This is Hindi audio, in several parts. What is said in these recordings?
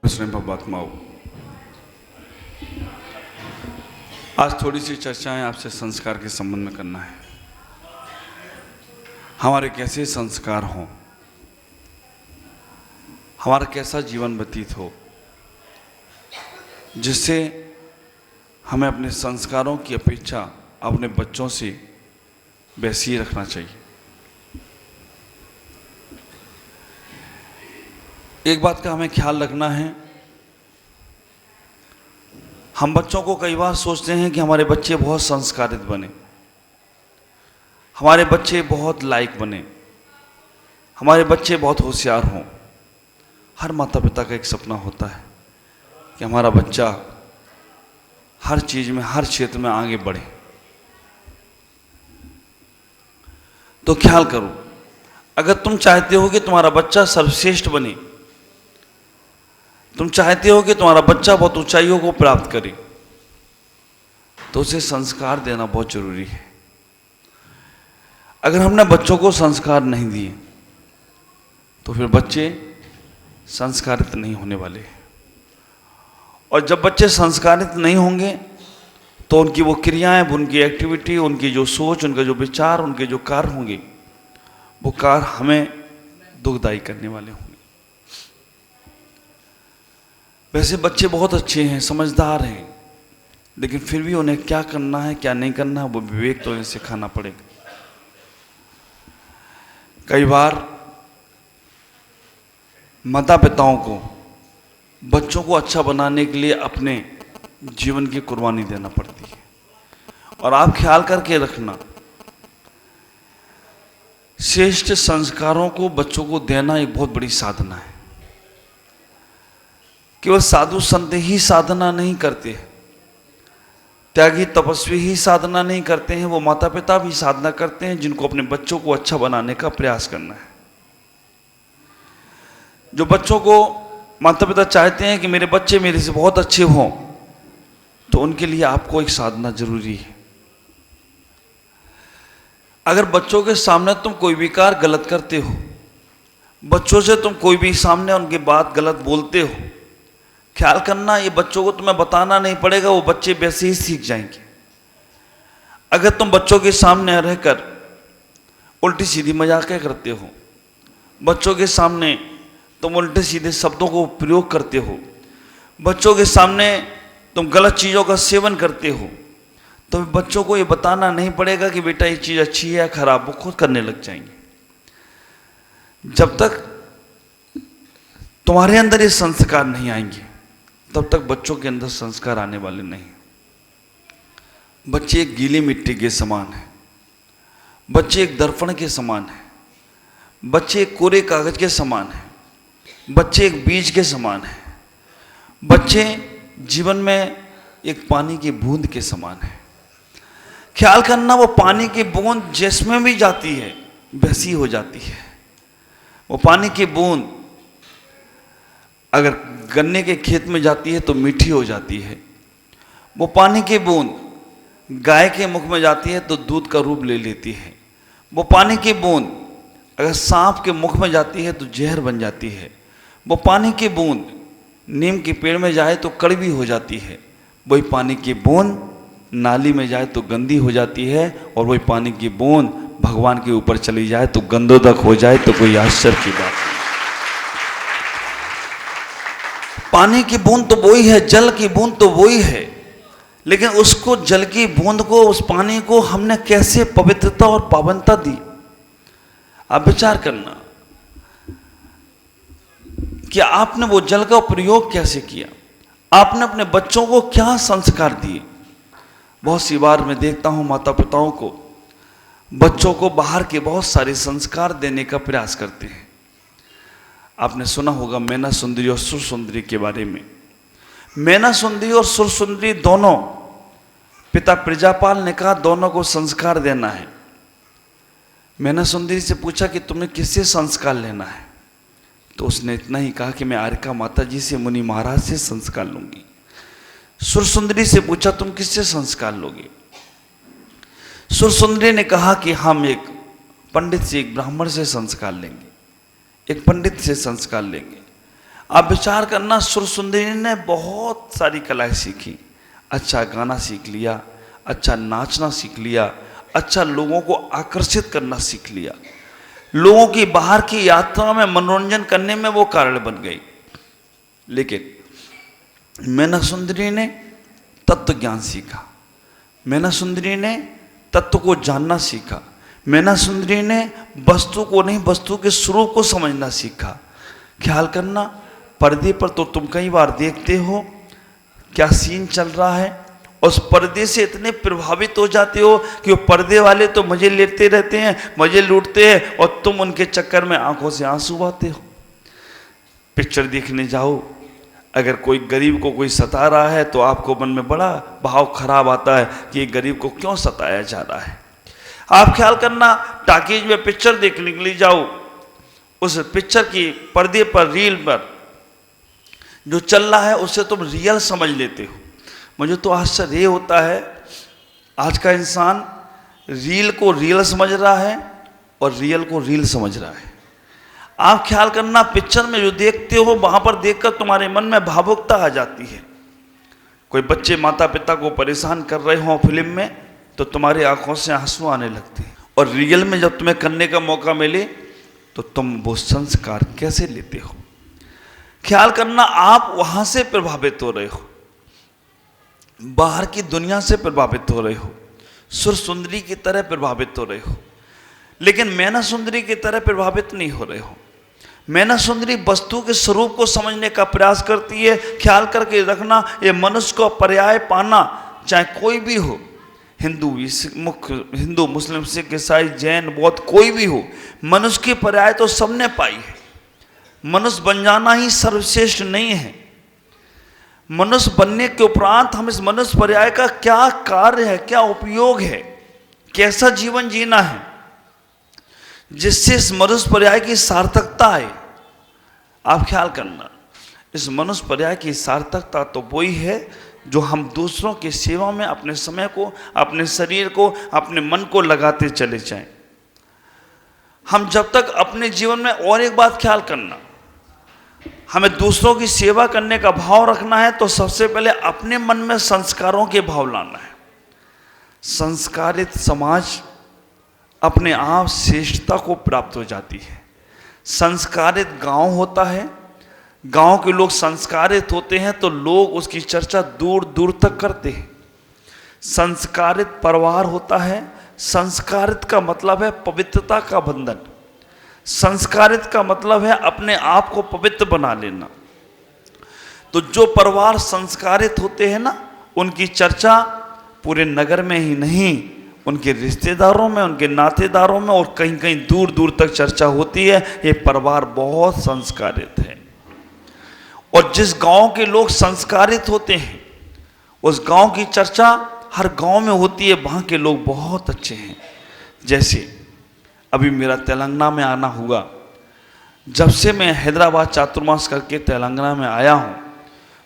स्नेह परमात्माओं, आज थोड़ी सी चर्चाएं आपसे संस्कार के संबंध में करना है। हमारे कैसे संस्कार हों, हमारा कैसा जीवन व्यतीत हो, जिससे हमें अपने संस्कारों की अपेक्षा अपने बच्चों से वैसी ही रखना चाहिए। एक बात का हमें ख्याल रखना है, हम बच्चों को कई बार सोचते हैं कि हमारे बच्चे बहुत संस्कारित बने, हमारे बच्चे बहुत लायक बने, हमारे बच्चे बहुत होशियार हों। हर माता पिता का एक सपना होता है कि हमारा बच्चा हर चीज़ में, हर क्षेत्र में आगे बढ़े। तो ख्याल करो, अगर तुम चाहते हो कि तुम्हारा बच्चा सर्वश्रेष्ठ बने, तुम चाहते हो कि तुम्हारा बच्चा बहुत ऊंचाइयों को प्राप्त करे, तो उसे संस्कार देना बहुत जरूरी है। अगर हमने बच्चों को संस्कार नहीं दिए तो फिर बच्चे संस्कारित नहीं होने वाले हैं। और जब बच्चे संस्कारित नहीं होंगे तो उनकी वो क्रियाएं, उनकी एक्टिविटी, उनकी जो सोच, उनके जो विचार, उनके जो कार्य होंगे, वो कार्य हमें दुखदायी करने वाले होंगे। वैसे बच्चे बहुत अच्छे हैं, समझदार हैं, लेकिन फिर भी उन्हें क्या करना है, क्या नहीं करना है, वो विवेक तो उन्हें सिखाना पड़ेगा। कई बार माता पिताओं को बच्चों को अच्छा बनाने के लिए अपने जीवन की कुर्बानी देना पड़ती है। और आप ख्याल करके रखना, श्रेष्ठ संस्कारों को बच्चों को देना एक बहुत बड़ी साधना है। केवल साधु संत ही साधना नहीं करते, त्यागी तपस्वी ही साधना नहीं करते हैं, वो माता पिता भी साधना करते हैं जिनको अपने बच्चों को अच्छा बनाने का प्रयास करना है। जो बच्चों को माता पिता चाहते हैं कि मेरे बच्चे मेरे से बहुत अच्छे हों, तो उनके लिए आपको एक साधना जरूरी है। अगर बच्चों के सामने तुम कोई भी कार्य गलत करते हो, बच्चों से तुम कोई भी सामने उनकी बात गलत बोलते हो, ख्याल करना, ये बच्चों को तुम्हें बताना नहीं पड़ेगा, वो बच्चे वैसे ही सीख जाएंगे। अगर तुम बच्चों के सामने रहकर उल्टी सीधी मजाकें करते हो, बच्चों के सामने तुम उल्टे सीधे शब्दों को प्रयोग करते हो, बच्चों के सामने तुम गलत चीज़ों का सेवन करते हो, तो बच्चों को ये बताना नहीं पड़ेगा कि बेटा ये चीज़ अच्छी है या खराब, वो खुद करने लग जाएंगे। जब तक तुम्हारे अंदर ये संस्कार नहीं आएंगे, तब तक बच्चों के अंदर संस्कार आने वाले नहीं। बच्चे एक गीली मिट्टी के समान है, बच्चे एक दर्पण के समान है, बच्चे एक कोरे कागज के समान है, बच्चे एक बीज के समान है, बच्चे जीवन में एक पानी की बूंद के समान है। ख्याल करना, वो पानी की बूंद जिसमें भी जाती है वैसी हो जाती है। वो पानी की बूंद अगर गन्ने के खेत में जाती है तो मीठी हो जाती है। वो पानी की बूंद गाय के मुख में जाती है तो दूध का रूप ले लेती है। वो पानी की बूंद अगर सांप के मुख में जाती है तो जहर बन जाती है। वो पानी की बूंद नीम के पेड़ में जाए तो कड़वी हो जाती है। वही पानी की बूंद नाली में जाए तो गंदी हो जाती है, और वही पानी की बूंद भगवान के ऊपर चली जाए तो गंधोदक हो जाए तो कोई आश्चर्य की बात नहीं। पानी की बूंद तो वही है, जल की बूंद तो वही है, लेकिन उसको, जल की बूंद को, उस पानी को हमने कैसे पवित्रता और पावनता दी। आप विचार करना कि आपने वो जल का प्रयोग कैसे किया, आपने अपने बच्चों को क्या संस्कार दिए। बहुत सी बार मैं देखता हूं माता पिताओं को बच्चों को बाहर के बहुत सारे संस्कार देने का प्रयास करते हैं। आपने सुना होगा मैना सुंदरी और सुर सुंदरी के बारे में। मैना सुंदरी और सुर सुंदरी दोनों, पिता प्रजापाल ने कहा दोनों को संस्कार देना है। मैना सुंदरी से पूछा कि तुम्हें किससे संस्कार लेना है, तो उसने इतना ही कहा कि मैं आर्का माता जी से, मुनि महाराज से संस्कार लूंगी। सुर सुंदरी से पूछा तुम किससे संस्कार लोगे। सुर सुंदरी ने कहा कि हम एक पंडित से, एक ब्राह्मण से संस्कार लेंगे, एक पंडित से संस्कार लेंगे। आप विचार करना, सुरसुंदरी ने बहुत सारी कलाएं सीखी। अच्छा गाना सीख लिया, अच्छा नाचना सीख लिया, अच्छा लोगों को आकर्षित करना सीख लिया, लोगों की बाहर की यात्रा में मनोरंजन करने में वो कारण बन गई। लेकिन मैना सुंदरी ने तत्व ज्ञान सीखा, मैना सुंदरी ने तत्व को जानना सीखा, मैना सुंदरी ने वस्तु को नहीं वस्तु के स्वरूप को समझना सीखा। ख्याल करना, पर्दे पर तो तुम कई बार देखते हो क्या सीन चल रहा है, उस पर्दे से इतने प्रभावित हो जाते हो कि वो पर्दे वाले तो मजे लेते रहते हैं, मजे लूटते हैं, और तुम उनके चक्कर में आंखों से आंसू बहाते हो। पिक्चर देखने जाओ, अगर कोई गरीब को कोई सता रहा है तो आपको मन में बड़ा भाव खराब आता है कि गरीब को क्यों सताया जा रहा है। आप ख्याल करना, टाकीज में पिक्चर देखने के लिए जाओ, उस पिक्चर की पर्दे पर रील पर जो चल रहा है उससे तुम रियल समझ लेते हो। मुझे तो आश्चर्य होता है, आज का इंसान रील को रियल समझ रहा है और रियल को रील समझ रहा है। आप ख्याल करना, पिक्चर में जो देखते हो वहां पर देखकर तुम्हारे मन में भावुकता आ जाती है। कोई बच्चे माता पिता को परेशान कर रहे हो फिल्म में तो तुम्हारी आंखों से आंसू आने लगते हैं, और रियल में जब तुम्हें करने का मौका मिले तो तुम वो संस्कार कैसे लेते हो। ख्याल करना, आप वहां से प्रभावित हो रहे हो, बाहर की दुनिया से प्रभावित हो रहे हो, सुरसुंदरी की तरह प्रभावित हो रहे हो, लेकिन मैना सुंदरी की तरह प्रभावित नहीं हो रहे हो। मैना सुंदरी वस्तु के स्वरूप को समझने का प्रयास करती है। ख्याल करके रखना, ये मनुष्य को पर्याय पाना, चाहे कोई भी हो, हिंदू मुस्लिम सिख ईसाई जैन बौद्ध कोई भी हो, मनुष्य की पर्याय तो सबने पाई है। मनुष्य बन जाना ही सर्वश्रेष्ठ नहीं है। मनुष्य बनने के उपरांत हम इस मनुष्य पर्याय का क्या कार्य है, क्या उपयोग है, कैसा जीवन जीना है जिससे इस मनुष्य पर्याय की सार्थकता आए। आप ख्याल करना, इस मनुष्य पर्याय की सार्थकता तो वही है जो हम दूसरों की सेवा में अपने समय को, अपने शरीर को, अपने मन को लगाते चले जाएं। हम जब तक अपने जीवन में, और एक बात ख्याल करना, हमें दूसरों की सेवा करने का भाव रखना है तो सबसे पहले अपने मन में संस्कारों के भाव लाना है। संस्कारित समाज अपने आप श्रेष्ठता को प्राप्त हो जाती है। संस्कारित गांव होता है, गांव के लोग संस्कारित होते हैं तो लोग उसकी चर्चा दूर दूर तक करते हैं। संस्कारित परिवार होता है, संस्कारित का मतलब है पवित्रता का बंधन, संस्कारित का मतलब है अपने आप को पवित्र बना लेना। तो जो परिवार संस्कारित होते हैं ना, उनकी चर्चा पूरे नगर में ही नहीं, उनके रिश्तेदारों में, उनके नातेदारों में और कहीं कहीं दूर दूर तक चर्चा होती है, ये परिवार बहुत संस्कारित है। और जिस गांव के लोग संस्कारित होते हैं उस गांव की चर्चा हर गांव में होती है, वहाँ के लोग बहुत अच्छे हैं। जैसे अभी मेरा तेलंगाना में आना हुआ, जब से मैं हैदराबाद चातुर्मास करके तेलंगाना में आया हूँ,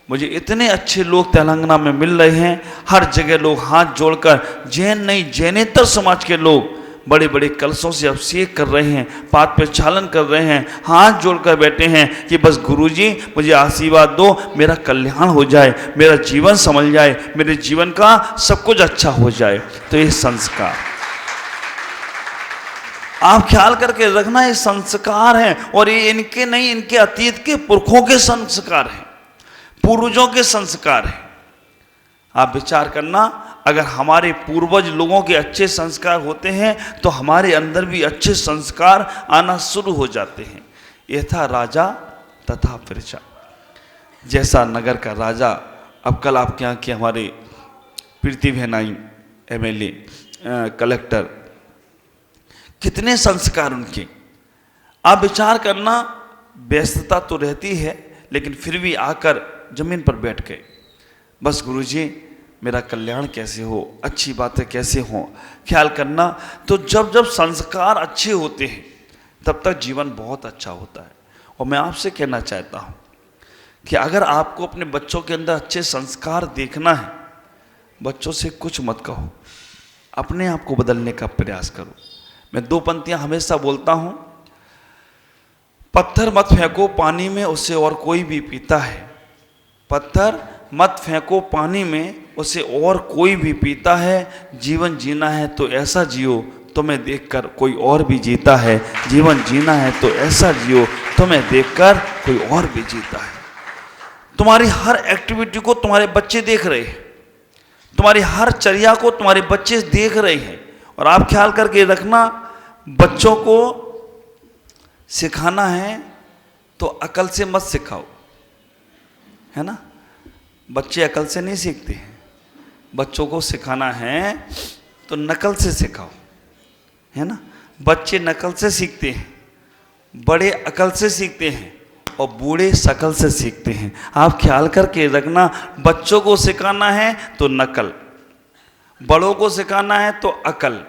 मुझे इतने अच्छे लोग तेलंगाना में मिल रहे हैं। हर जगह लोग हाथ जोड़कर, जैन नहीं जैनेतर समाज के लोग बड़े बड़े कलशों से अभिषेक कर रहे हैं, पाद पे छालन कर रहे हैं, हाथ जोड़कर बैठे हैं कि बस गुरुजी मुझे आशीर्वाद दो, मेरा कल्याण हो जाए, मेरा जीवन संभल जाए, मेरे जीवन का सब कुछ अच्छा हो जाए। तो ये संस्कार आप ख्याल करके रखना, ये संस्कार हैं, और ये इनके नहीं, इनके अतीत के पुरखों के संस्कार हैं, पूर्वजों के संस्कार हैं। आप विचार करना, अगर हमारे पूर्वज लोगों के अच्छे संस्कार होते हैं तो हमारे अंदर भी अच्छे संस्कार आना शुरू हो जाते हैं। यथा राजा तथा प्रजा, जैसा नगर का राजा। अब कल आपके यहाँ के हमारे प्रीति बहन आई, MLA, कलेक्टर, कितने संस्कार उनके। आप विचार करना, व्यस्तता तो रहती है लेकिन फिर भी आकर जमीन पर बैठ गए, बस गुरुजी मेरा कल्याण कैसे हो, अच्छी बातें कैसे हो। ख्याल करना, तो जब जब संस्कार अच्छे होते हैं तब तक जीवन बहुत अच्छा होता है। और मैं आपसे कहना चाहता हूँ कि अगर आपको अपने बच्चों के अंदर अच्छे संस्कार देखना है, बच्चों से कुछ मत कहो, अपने आप को बदलने का प्रयास करो। मैं 2 पंक्तियाँ हमेशा बोलता हूँ, पत्थर मत फेंको पानी में, उसे और कोई भी पीता है। पत्थर मत फेंको पानी में, उसे और कोई भी पीता है। जीवन जीना है तो ऐसा जियो, तुम्हें देखकर कोई और भी जीता है। जीवन जीना है तो ऐसा जियो, तुम्हें देखकर कोई और भी जीता है। तुम्हारी हर एक्टिविटी को तुम्हारे बच्चे देख रहे हैं, तुम्हारी हर चर्या को तुम्हारे बच्चे देख रहे हैं। और आप ख्याल करके रखना, बच्चों को सिखाना है तो अकल से मत सिखाओ, है ना। बच्चे अकल से नहीं सीखते हैं। बच्चों को सिखाना है तो नकल से सिखाओ, है ना। बच्चे नकल से सीखते हैं, बड़े अकल से सीखते हैं और बूढ़े शकल से सीखते हैं। आप ख्याल करके रखना, बच्चों को सिखाना है तो नकल, बड़ों को सिखाना है तो अकल,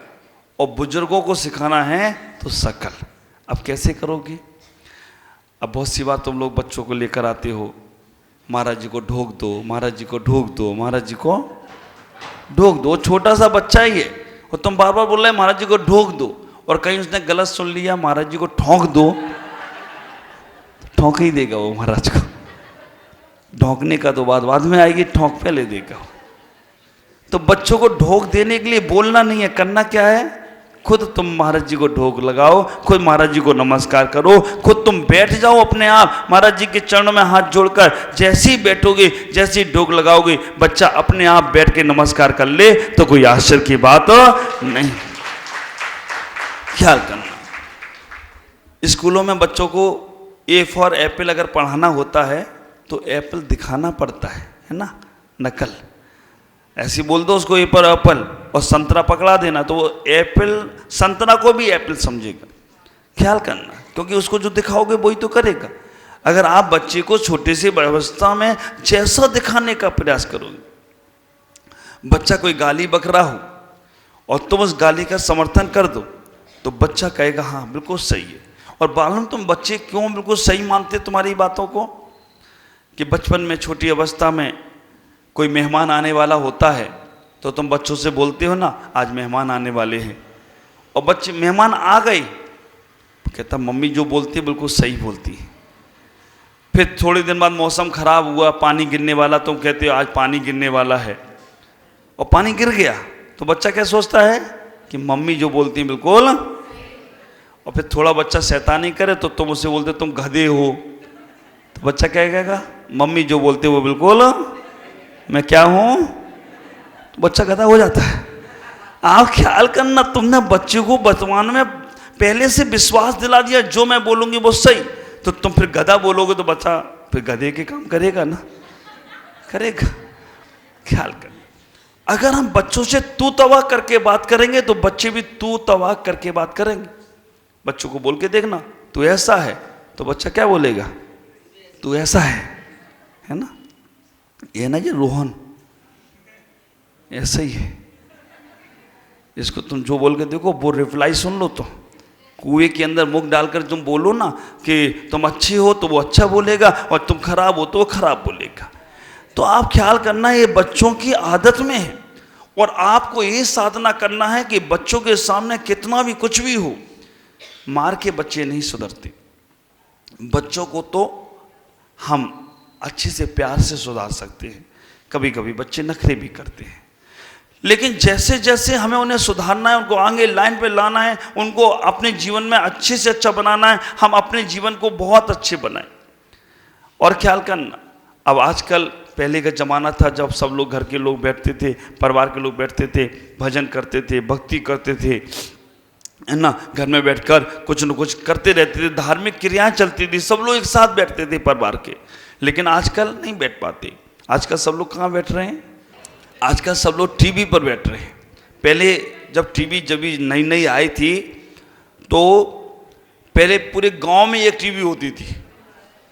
और बुजुर्गों को सिखाना है तो शकल। अब कैसे करोगे? अब बहुत सी बार तुम लोग बच्चों को लेकर आते हो, महाराज जी को ढोक दो, महाराज जी को ढोक दो, महाराज जी को ढोक दो। छोटा सा बच्चा ही है और तुम बार बार बोल रहे हैं महाराज जी को ढोक दो, और कहीं उसने गलत सुन लिया, महाराज जी को ठोंक दो, ठोंक ही देगा वो महाराज को। ढोंकने का तो बाद में आएगी, ठोंक पहले देगा। तो बच्चों को ढोक देने के लिए बोलना नहीं है, करना क्या है? खुद तुम महाराज जी को ढोक लगाओ, खुद महाराज जी को नमस्कार करो, खुद तुम बैठ जाओ अपने आप महाराज जी के चरणों में हाथ जोड़कर। जैसे ही बैठोगे, जैसे ही ढोक लगाओगे, बच्चा अपने आप बैठ के नमस्कार कर ले, तो कोई आश्चर्य की बात नहीं। ख्याल करना, स्कूलों में बच्चों को ए फॉर एप्पल अगर पढ़ाना होता है तो एप्पल दिखाना पड़ता है ना, नकल। ऐसे बोल दो उसको ए पर एप्पल और संतरा पकड़ा देना, तो वो एप्पल संतरा को भी एप्पल समझेगा। ख्याल करना, क्योंकि उसको जो दिखाओगे वही तो करेगा। अगर आप बच्चे को छोटे से अवस्था में जैसा दिखाने का प्रयास करोगे, बच्चा कोई गाली बक रहा हो और तुम उस गाली का समर्थन कर दो, तो बच्चा कहेगा हाँ बिल्कुल सही है। और मालूम तुम बच्चे क्यों बिल्कुल सही मानते तुम्हारी बातों को? कि बचपन में छोटी अवस्था में कोई मेहमान आने वाला होता है तो तुम बच्चों से बोलते हो ना, आज मेहमान आने वाले हैं, और बच्चे मेहमान आ गए, कहता मम्मी जो बोलती है बिल्कुल सही बोलती है। फिर थोड़े दिन बाद मौसम खराब हुआ, पानी गिरने वाला, तुम कहते हो आज पानी गिरने वाला है, और पानी गिर गया, तो बच्चा क्या सोचता है कि मम्मी जो बोलती है बिल्कुल। और फिर थोड़ा बच्चा शैतानी करे तो तुम उसे बोलते तुम गधे हो, तो बच्चा क्या कहेगा? मम्मी जो बोलते वो बिल्कुल, मैं क्या हूं? तो बच्चा गधा हो जाता है। आप ख्याल करना, तुमने बच्चे को वर्तमान में पहले से विश्वास दिला दिया, जो मैं बोलूंगी वो सही, तो तुम फिर गधा बोलोगे तो बच्चा फिर गधे के काम करेगा ना, करेगा। ख्याल कर, अगर हम बच्चों से तू तवा करके बात करेंगे तो बच्चे भी तू तवा करके बात करेंगे। बच्चों को बोल के देखना तू ऐसा है, तो बच्चा क्या बोलेगा? तू ऐसा है ना। ये ना, ये रोहन ऐसा ही है, इसको तुम जो बोल के देखो वो रिप्लाई सुन लो। तो कुएं के अंदर मुख डालकर तुम बोलो ना कि तुम अच्छे हो तो वो अच्छा बोलेगा, और तुम खराब हो तो वो खराब बोलेगा। तो आप ख्याल करना, ये बच्चों की आदत में है, और आपको ये साधना करना है कि बच्चों के सामने कितना भी कुछ भी हो, मार के बच्चे नहीं सुधरते। बच्चों को तो हम अच्छे से प्यार से सुधार सकते हैं। कभी कभी बच्चे नखरे भी करते हैं, लेकिन जैसे जैसे हमें उन्हें सुधारना है, उनको आगे लाइन पे लाना है, उनको अपने जीवन में अच्छे से अच्छा बनाना है, हम अपने जीवन को बहुत अच्छे बनाएं। और ख्याल करना, अब आजकल पहले का ज़माना था जब सब लोग घर के लोग बैठते थे, परिवार के लोग बैठते थे, भजन करते थे, भक्ति करते थे, है ना, घर में बैठकर कुछ न कुछ करते रहते थे, धार्मिक क्रियाएं चलती थी, सब लोग एक साथ बैठते थे परिवार के। लेकिन आजकल नहीं बैठ पाते। आजकल सब लोग कहाँ बैठ रहे हैं? आजकल सब लोग टीवी पर बैठ रहे हैं। पहले जब टीवी नई नई आई थी तो पहले पूरे गांव में एक टीवी होती थी,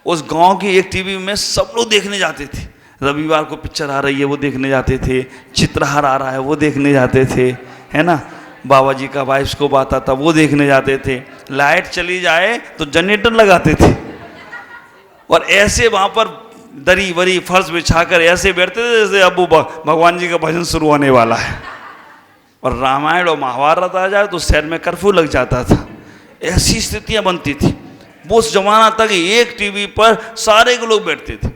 उस गांव की एक टीवी में सब लोग देखने जाते थे। रविवार को पिक्चर आ रही है वो देखने जाते थे, चित्रहार आ रहा है वो देखने जाते थे, है ना, बाबा जी का बाइस्कोप आता था वो देखने जाते थे। लाइट चली जाए तो जनरेटर लगाते थे, और ऐसे वहाँ पर दरी वरी फर्श बिछाकर ऐसे बैठते थे जैसे अब भगवान जी का भजन शुरू होने वाला है। और रामायण और महाभारत आ जाए तो शहर में कर्फ्यू लग जाता था। ऐसी स्थितियाँ बनती थी। वो उस जमाना तक एक टीवी पर सारे के लोग बैठते थे।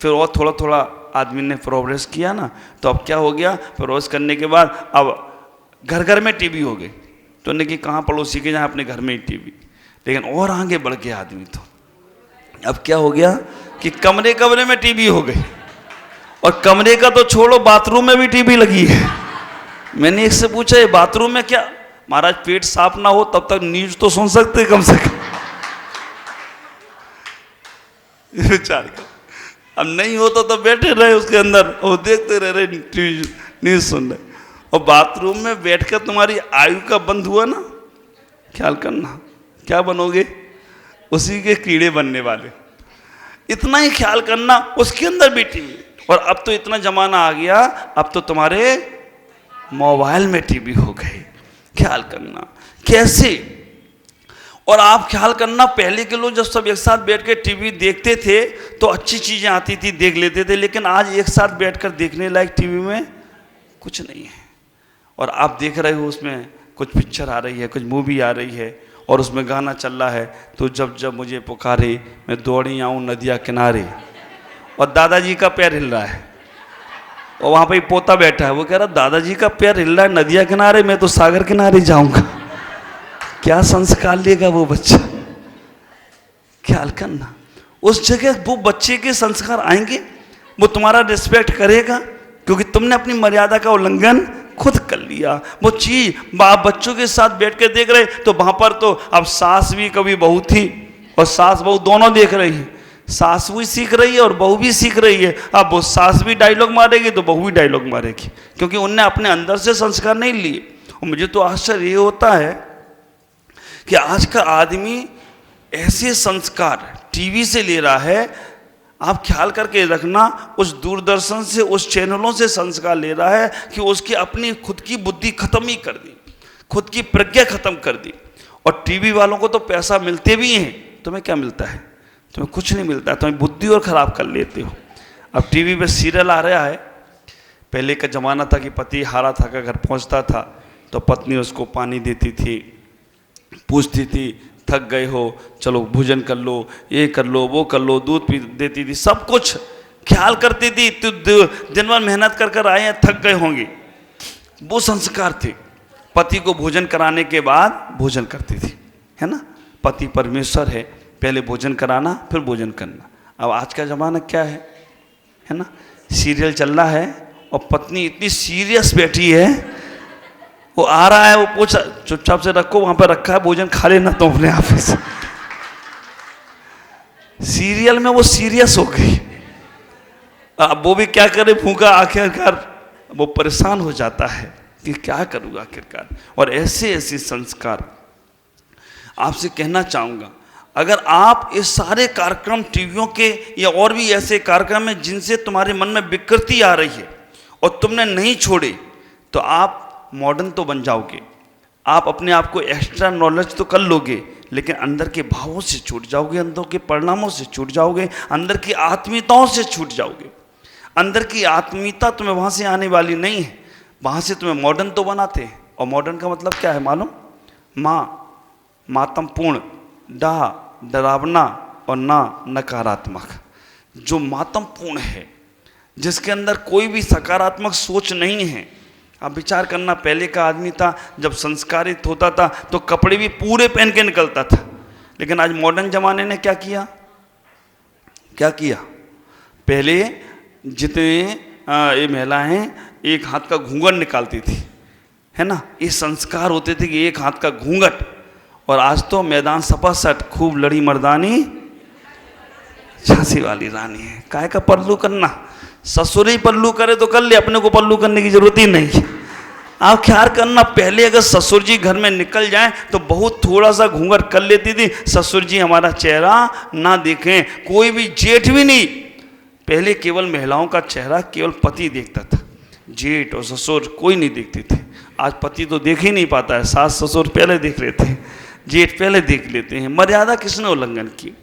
फिर और थोड़ा थोड़ा आदमी ने प्रोग्रेस किया ना, तो अब क्या हो गया, प्रोग्रेस करने के बाद अब घर घर में टीवी हो गई। तो उन्होंने कि कहाँ पड़ोसी के जहाँ अपने घर में ही टीवी। लेकिन और आगे बढ़ गया आदमी, तो अब क्या हो गया कि कमरे कमरे में टीवी हो गई। और कमरे का तो छोड़ो, बाथरूम में भी टीवी लगी है। मैंने एक से पूछा, ये बाथरूम में क्या? महाराज पेट साफ ना हो तब तक न्यूज तो सुन सकते कम से कम। विचार कर, अब नहीं होता तो बैठे रहे उसके अंदर और देखते रहे न्यूज सुन रहे। और बाथरूम में बैठकर तुम्हारी आयु का बंद हुआ ना, ख्याल करना क्या बनोगे, उसी के कीड़े बनने वाले। इतना ही ख्याल करना, उसके अंदर भी टीवी। और अब तो इतना जमाना आ गया, अब तो तुम्हारे मोबाइल में टीवी हो गए। ख्याल करना कैसे। और आप ख्याल करना, पहले के लोग जब सब एक साथ बैठ के टीवी देखते थे तो अच्छी चीजें आती थी, देख लेते थे। लेकिन आज एक साथ बैठकर देखने लायक टीवी में कुछ नहीं है। और आप देख रहे हो उसमें कुछ पिक्चर आ रही है, कुछ मूवी आ रही है और उसमें गाना चल रहा है, तो जब जब मुझे पुकारे मैं दौड़ी आऊँ नदिया किनारे, और दादाजी का पैर हिल रहा है और वहाँ पे पोता बैठा है, वो कह रहा दादाजी का पैर हिल रहा है नदिया किनारे, मैं तो सागर किनारे जाऊँगा। क्या संस्कार लेगा वो बच्चा? ख्याल करना, उस जगह वो बच्चे के संस्कार आएंगे, वो तुम्हारा रिस्पेक्ट करेगा क्योंकि तुमने अपनी मर्यादा का उल्लंघन खुद कर लिया। वो चीज बच्चों के साथ बैठ के देख रहे, तो वहां पर तो अब सास भी कभी बहू थी और सास बहू दोनों देख रही है। सास भी सीख रही है और बहू भी सीख रही है। अब वो सास भी डायलॉग मारेगी तो बहू भी डायलॉग मारेगी, क्योंकि उनने अपने अंदर से संस्कार नहीं लिए। और मुझे तो आश्चर्य ये होता है कि आज का आदमी ऐसे संस्कार टीवी से ले रहा है। आप ख्याल करके रखना, उस दूरदर्शन से, उस चैनलों से संस्कार ले रहा है कि उसकी अपनी खुद की बुद्धि खत्म ही कर दी, खुद की प्रज्ञा खत्म कर दी। और टीवी वालों को तो पैसा मिलते भी हैं, तुम्हें क्या मिलता है? तुम्हें कुछ नहीं मिलता है, तुम्हें बुद्धि और खराब कर लेते हो। अब टीवी पे सीरियल आ रहा है। पहले का जमाना था कि पति हारा थका घर पहुंचता था तो पत्नी उसको पानी देती थी, पूछती थी थक गए हो चलो भोजन कर लो, ये कर लो, वो कर लो, दूध पी देती थी, सब कुछ ख्याल करती थी। तो दिन भर मेहनत कर कर आए हैं, थक गए होंगे, वो संस्कार थे। पति को भोजन कराने के बाद भोजन करती थी, है ना। पति परमेश्वर है, पहले भोजन कराना फिर भोजन करना। अब आज का ज़माना क्या है ना, सीरियल चल रहा है और पत्नी इतनी सीरियस बैठी है, वो आ रहा है, वो पूछा चुपचाप से रखो, वहां पर रखा है, भोजन खा लेना तो अपने आप से। सीरियल में वो सीरियस हो गई। अब वो भी क्या करे, भूखा, आखिरकार वो परेशान हो जाता है कि क्या करूँगा आखिरकार। और ऐसे ऐसे संस्कार आपसे कहना चाहूँगा, अगर आप इस सारे कार्यक्रम टीवियों के या और भी ऐसे कार्यक्रम हैं जिनसे तुम्हारे मन में विकृति आ रही है और तुमने नहीं छोड़े, तो आप मॉडर्न तो बन जाओगे, आप अपने आप को एक्स्ट्रा नॉलेज तो कर लोगे, लेकिन अंदर के भावों से छूट जाओगे, अंदर के परिणामों से छूट जाओगे, अंदर की आत्मीयताओं से छूट जाओगे। अंदर की आत्मीयता तुम्हें वहाँ से आने वाली नहीं है, वहाँ से तुम्हें मॉडर्न तो बनाते हैं। और मॉडर्न का मतलब क्या है मालूम? मातमपूर्ण, डरावना और नकारात्मक। जो मातमपूर्ण है, जिसके अंदर कोई भी सकारात्मक सोच नहीं है। आप विचार करना, पहले का आदमी था जब संस्कारित होता था तो कपड़े भी पूरे पहन के निकलता था। लेकिन आज मॉडर्न जमाने ने क्या किया? पहले जितने ये महिलाएं एक हाथ का घूंघट निकालती थी, है ना, ये संस्कार होते थे कि एक हाथ का घूंघट। और आज तो मैदान सपासट, खूब लड़ी मर्दानी झांसी वाली रानी है। काय का पल्लू करना, ससुर ही पल्लू करे तो कर ले, अपने को पल्लू करने की जरूरत ही नहीं। आप ख्याल करना, पहले अगर ससुर जी घर में निकल जाएं तो बहुत थोड़ा सा घूंघट कर लेती थी, ससुर जी हमारा चेहरा ना देखें, कोई भी जेठ भी नहीं। पहले केवल महिलाओं का चेहरा केवल पति देखता था, जेठ और ससुर कोई नहीं देखते थे। आज पति तो देख ही नहीं पाता है, सास ससुर पहले देख लेते हैं, जेठ पहले देख लेते हैं। मर्यादा किसने उल्लंघन की?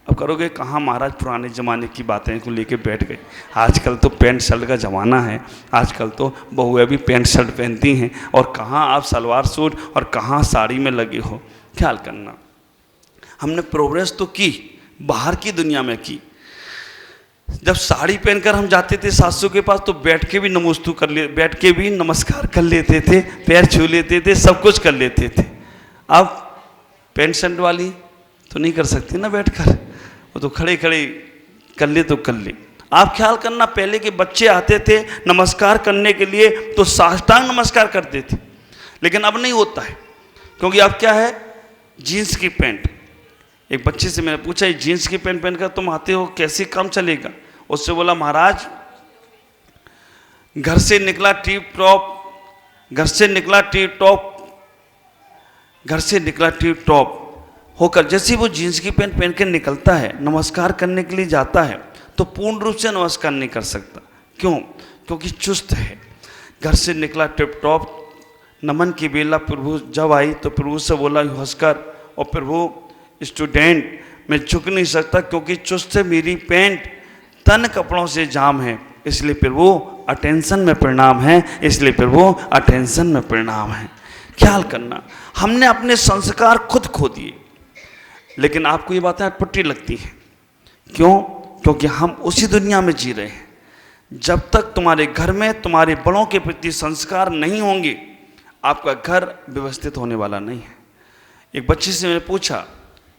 अब करोगे कहाँ महाराज, पुराने ज़माने की बातें को लेके बैठ गए। आजकल तो पैंट शर्ट का ज़माना है, आजकल तो बहुएं भी पैंट शर्ट पहनती हैं, और कहाँ आप सलवार सूट और कहाँ साड़ी में लगे हो। ख्याल करना, हमने प्रोग्रेस तो की, बाहर की दुनिया में की। जब साड़ी पहनकर हम जाते थे सासू के पास तो बैठ के भी नमोस्तु कर ले, बैठ के भी नमस्कार कर लेते थे, पैर छू लेते थे, सब कुछ कर लेते थे। अब पैंट शर्ट वाली तो नहीं कर सकती ना बैठकर, वो तो खड़े खड़े कर ले तो कर ले। आप ख्याल करना, पहले के बच्चे आते थे नमस्कार करने के लिए तो साष्टांग नमस्कार करते थे, लेकिन अब नहीं होता है, क्योंकि अब क्या है, जीन्स की पैंट। एक बच्चे से मैंने पूछा, ये जीन्स की पैंट पहनकर तुम आते हो, कैसे काम चलेगा? उससे बोला, महाराज घर से निकला टिप टॉप होकर जैसे वो जीन्स की पैंट पहन के निकलता है, नमस्कार करने के लिए जाता है, तो पूर्ण रूप से नमस्कार नहीं कर सकता। क्यों? क्योंकि चुस्त है। घर से निकला टिप टॉप, नमन की बेला प्रभु जब आई तो प्रभु से बोला हंसकर, और प्रभु स्टूडेंट मैं झुक नहीं सकता क्योंकि चुस्त है मेरी पैंट, तन कपड़ों से जाम है, इसलिए प्रभु अटेंशन में प्रणाम है, इसलिए प्रभु अटेंशन में प्रणाम है। ख्याल करना, हमने अपने संस्कार खुद खो दिए। लेकिन आपको ये बातें अटपटी लगती हैं, क्यों? क्योंकि हम उसी दुनिया में जी रहे हैं। जब तक तुम्हारे घर में तुम्हारे बड़ों के प्रति संस्कार नहीं होंगे, आपका घर व्यवस्थित होने वाला नहीं है। एक बच्चे से मैंने पूछा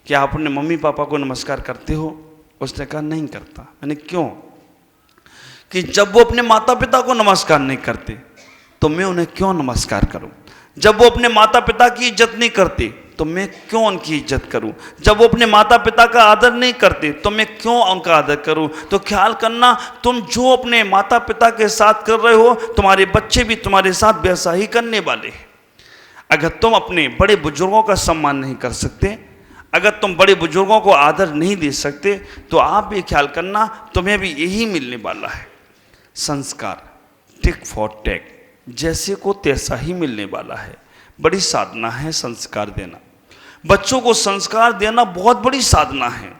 कि आप अपने मम्मी पापा को नमस्कार करते हो? उसने कहा नहीं करता। मैंने क्यों? कि जब वो अपने माता पिता को नमस्कार नहीं करते तो मैं उन्हें क्यों नमस्कार करूं? जब वो अपने माता पिता की इज्जत नहीं करते तो मैं क्यों उनकी इज्जत करूं? जब वो अपने माता पिता का आदर नहीं करते तो मैं क्यों उनका आदर करूं? तो ख्याल करना, तुम जो अपने माता पिता के साथ कर रहे हो, तुम्हारे बच्चे भी तुम्हारे साथ वैसा ही करने वाले हैं। अगर तुम अपने बड़े बुजुर्गों का सम्मान नहीं कर सकते, अगर तुम बड़े बुजुर्गों को आदर नहीं दे सकते, तो आप भी ख्याल करना, तुम्हें भी यही मिलने वाला है। संस्कार टिक फॉर टेक, जैसे को तैसा ही मिलने वाला है। बड़ी साधना है संस्कार देना। बच्चों को संस्कार देना बहुत बड़ी साधना है।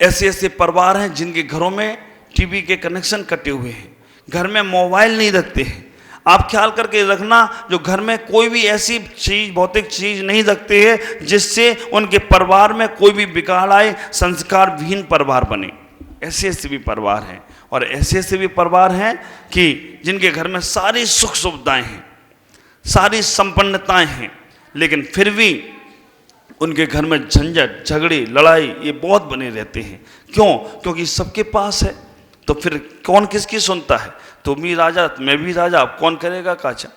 ऐसे ऐसे परिवार हैं जिनके घरों में टीवी के कनेक्शन कटे हुए हैं, घर में मोबाइल नहीं रखते हैं। आप ख्याल करके रखना, जो घर में कोई भी ऐसी चीज, भौतिक चीज नहीं रखते हैं जिससे उनके परिवार में कोई भी बिगाड़ आए, संस्कार विहीन परिवार बने। ऐसे ऐसे भी परिवार हैं, और ऐसे ऐसे भी परिवार हैं कि जिनके घर में सारी सुख सुविधाएं हैं, सारी संपन्नताएं हैं, लेकिन फिर भी उनके घर में झंझट, झगड़े, लड़ाई ये बहुत बने रहते हैं। क्यों? क्योंकि सबके पास है, तो फिर कौन किसकी सुनता है? तुम भी राजा, मैं भी राजा, अब कौन करेगा काचा?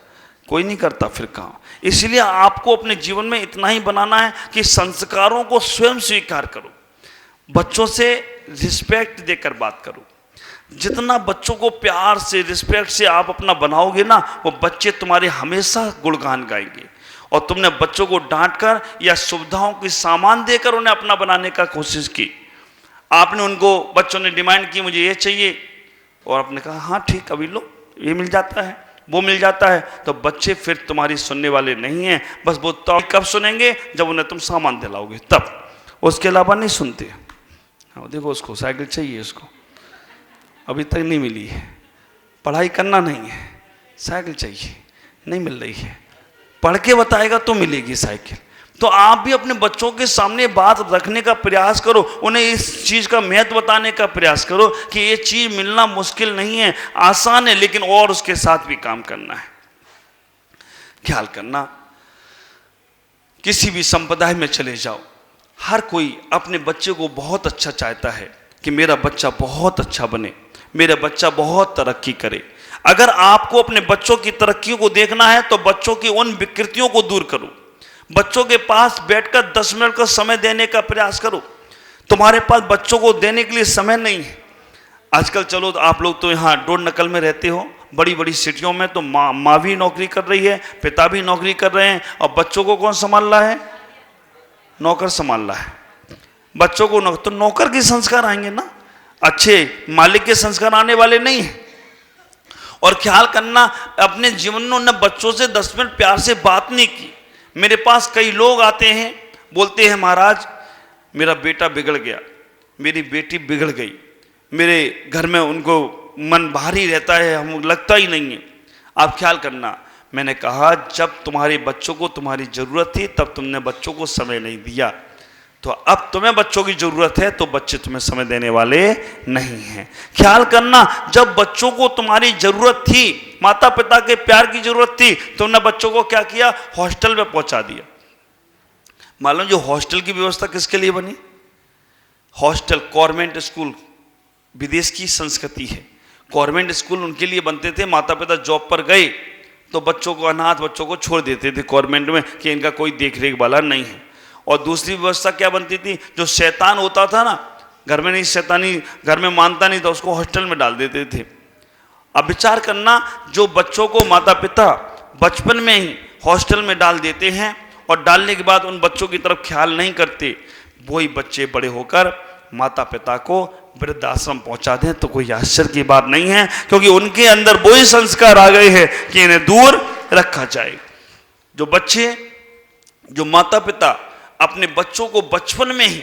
कोई नहीं करता, फिर कहाँ? इसलिए आपको अपने जीवन में इतना ही बनाना है कि संस्कारों को स्वयं स्वीकार करो। बच्चों से रिस्पेक्ट देकर बात करो। जितना बच्चों को प्यार से, रिस्पेक्ट से आप अपना बनाओगे ना, वो बच्चे तुम्हारे हमेशा गुणगान गाएंगे। और तुमने बच्चों को डांटकर या सुविधाओं की सामान देकर उन्हें अपना बनाने का कोशिश की। आपने उनको, बच्चों ने डिमांड की मुझे ये चाहिए, और आपने कहा हाँ ठीक, अभी लो, ये मिल जाता है, वो मिल जाता है, तो बच्चे फिर तुम्हारी सुनने वाले नहीं हैं। बस वो तो कब सुनेंगे? जब उन्हें तुम सामान दिलाओगे तब, उसके अलावा नहीं सुनते। हाँ देखो, उसको साइकिल चाहिए, उसको अभी तक नहीं मिली है, पढ़ाई करना नहीं है, साइकिल चाहिए, नहीं मिल रही है, पढ़ के बताएगा तो मिलेगी साइकिल। तो आप भी अपने बच्चों के सामने बात रखने का प्रयास करो, उन्हें इस चीज़ का महत्व बताने का प्रयास करो कि ये चीज़ मिलना मुश्किल नहीं है, आसान है, लेकिन और उसके साथ भी काम करना है। ख्याल करना, किसी भी संप्रदाय में चले जाओ, हर कोई अपने बच्चे को बहुत अच्छा चाहता है कि मेरा बच्चा बहुत अच्छा बने, मेरा बच्चा बहुत तरक्की करे। अगर आपको अपने बच्चों की तरक्की को देखना है तो बच्चों की उन विकृतियों को दूर करो। बच्चों के पास बैठकर 10 मिनट का समय देने का प्रयास करो। तुम्हारे पास बच्चों को देने के लिए समय नहीं है। आजकल चलो, आप लोग तो यहाँ डोर नकल में रहते हो, बड़ी बड़ी सिटियों में तो माँ भी नौकरी कर रही है, पिता भी नौकरी कर रहे हैं, और बच्चों को कौन संभाल रहा है? नौकर संभाल रहा है बच्चों को। तो नौकर के संस्कार आएंगे ना, अच्छे मालिक के संस्कार आने वाले नहीं है। और ख्याल करना, अपने जीवन में उन्होंने बच्चों से 10 मिनट प्यार से बात नहीं की। मेरे पास कई लोग आते हैं, बोलते हैं महाराज मेरा बेटा बिगड़ गया, मेरी बेटी बिगड़ गई, मेरे घर में उनको मन भारी रहता है, हम लगता ही नहीं है। आप ख्याल करना, मैंने कहा जब तुम्हारे बच्चों को तुम्हारी ज़रूरत थी तब तुमने बच्चों को समय नहीं दिया। तो अब तुम्हें बच्चों की जरूरत है तो बच्चे तुम्हें समय देने वाले नहीं हैं। ख्याल करना, जब बच्चों को तुम्हारी जरूरत थी, माता पिता के प्यार की जरूरत थी, तुमने बच्चों को क्या किया? हॉस्टल में पहुंचा दिया। मालूम जो हॉस्टल की व्यवस्था किसके लिए बनी? हॉस्टल गवर्नमेंट स्कूल विदेश की संस्कृति है। गवर्नमेंट स्कूल उनके लिए बनते थे, माता पिता जॉब पर गए तो बच्चों को, अनाथ बच्चों को छोड़ देते थे गवर्नमेंट में कि इनका कोई देख रेख वाला नहीं है। और दूसरी व्यवस्था क्या बनती थी? जो शैतान होता था ना, घर में नहीं, शैतानी घर में मानता नहीं था, उसको हॉस्टल में डाल देते थे। अब विचार करना, जो बच्चों को माता पिता बचपन में ही हॉस्टल में डाल देते हैं और डालने के बाद उन बच्चों की तरफ ख्याल नहीं करते, वही बच्चे बड़े होकर माता पिता को वृद्धाश्रम पहुंचा दें तो कोई आश्चर्य की बात नहीं है, क्योंकि उनके अंदर वही संस्कार आ गए हैं कि इन्हें दूर रखा जाए। जो बच्चे, जो माता पिता अपने बच्चों को बचपन में ही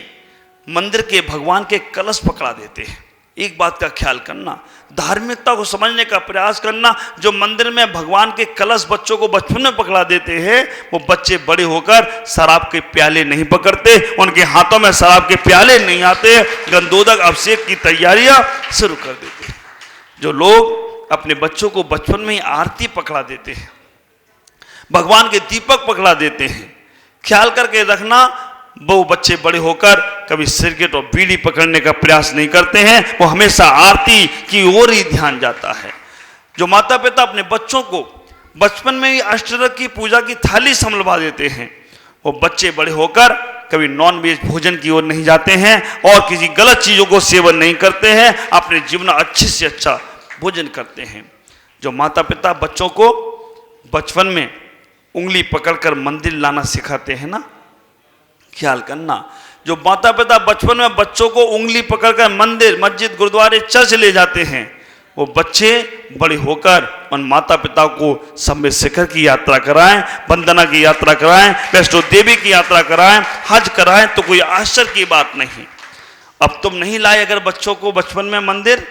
मंदिर के भगवान के कलश पकड़ा देते हैं, एक बात का ख्याल करना, धार्मिकता को समझने का प्रयास करना। जो मंदिर में भगवान के कलश बच्चों को बचपन में पकड़ा देते हैं, वो बच्चे बड़े होकर शराब के प्याले नहीं पकड़ते, उनके हाथों में शराब के प्याले नहीं आते, गंधोदक अभिषेक की तैयारियां शुरू कर देते हैं। जो लोग अपने बच्चों को बचपन में ही आरती पकड़ा देते हैं, भगवान के दीपक पकड़ा देते हैं, ख्याल करके रखना, वो बच्चे बड़े होकर कभी सिगरेट और बीड़ी पकड़ने का प्रयास नहीं करते हैं, वो हमेशा आरती की ओर ही ध्यान जाता है। जो माता पिता अपने बच्चों को बचपन में ही अष्टरक की पूजा की थाली संभलवा देते हैं, वो बच्चे बड़े होकर कभी नॉन वेज भोजन की ओर नहीं जाते हैं और किसी गलत चीज़ों को सेवन नहीं करते हैं, अपने जीवन में अच्छे से अच्छा भोजन करते हैं। जो माता पिता बच्चों को बचपन में उंगली पकड़कर मंदिर लाना सिखाते हैं ना, ख्याल करना, जो माता पिता बचपन में बच्चों को उंगली पकड़कर मंदिर, मस्जिद, गुरुद्वारे, चर्च ले जाते हैं, वो बच्चे बड़े होकर उन माता पिता को संबे शिखर की यात्रा कराएं, वंदना की यात्रा कराएं, वैष्णो देवी की यात्रा कराएं, हज कराएं तो कोई आश्चर्य की बात नहीं। अब तुम नहीं लाए अगर बच्चों को बचपन में मंदिर,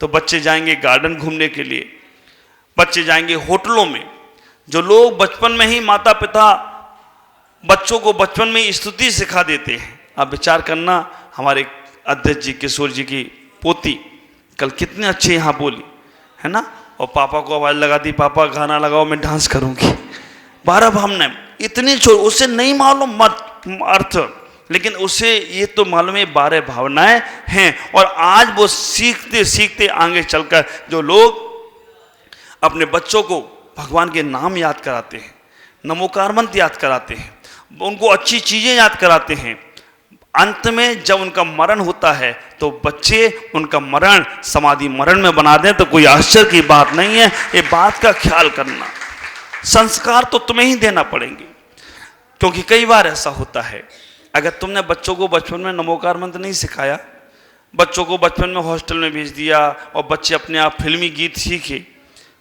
तो बच्चे जाएंगे गार्डन घूमने के लिए, बच्चे जाएंगे होटलों में। जो लोग बचपन में ही माता पिता बच्चों को बचपन में ही स्तुति सिखा देते हैं, आप विचार करना, हमारे अध्यक्ष जी, किशोर जी की पोती कल कितने अच्छे यहाँ बोली है ना, और पापा को आवाज़ लगा दी, पापा गाना लगाओ मैं डांस करूँगी। 12 भावनाएं इतनी छोड़, उसे नहीं मालूम अर्थ, लेकिन उसे ये तो मालूम है 12 भावनाएं हैं। और आज वो सीखते सीखते आगे चलकर जो लोग अपने बच्चों को भगवान के नाम याद कराते हैं, नमोकार मंत्र याद कराते हैं, उनको अच्छी चीज़ें याद कराते हैं, अंत में जब उनका मरण होता है तो बच्चे उनका मरण समाधि मरण में बना दें तो कोई आश्चर्य की बात नहीं है। ये बात का ख्याल करना, संस्कार तो तुम्हें ही देना पड़ेंगे, क्योंकि कई बार ऐसा होता है, अगर तुमने बच्चों को बचपन में नमोकार मंत्र नहीं सिखाया, बच्चों को बचपन में हॉस्टल में भेज दिया और बच्चे अपने आप फिल्मी गीत सीखे,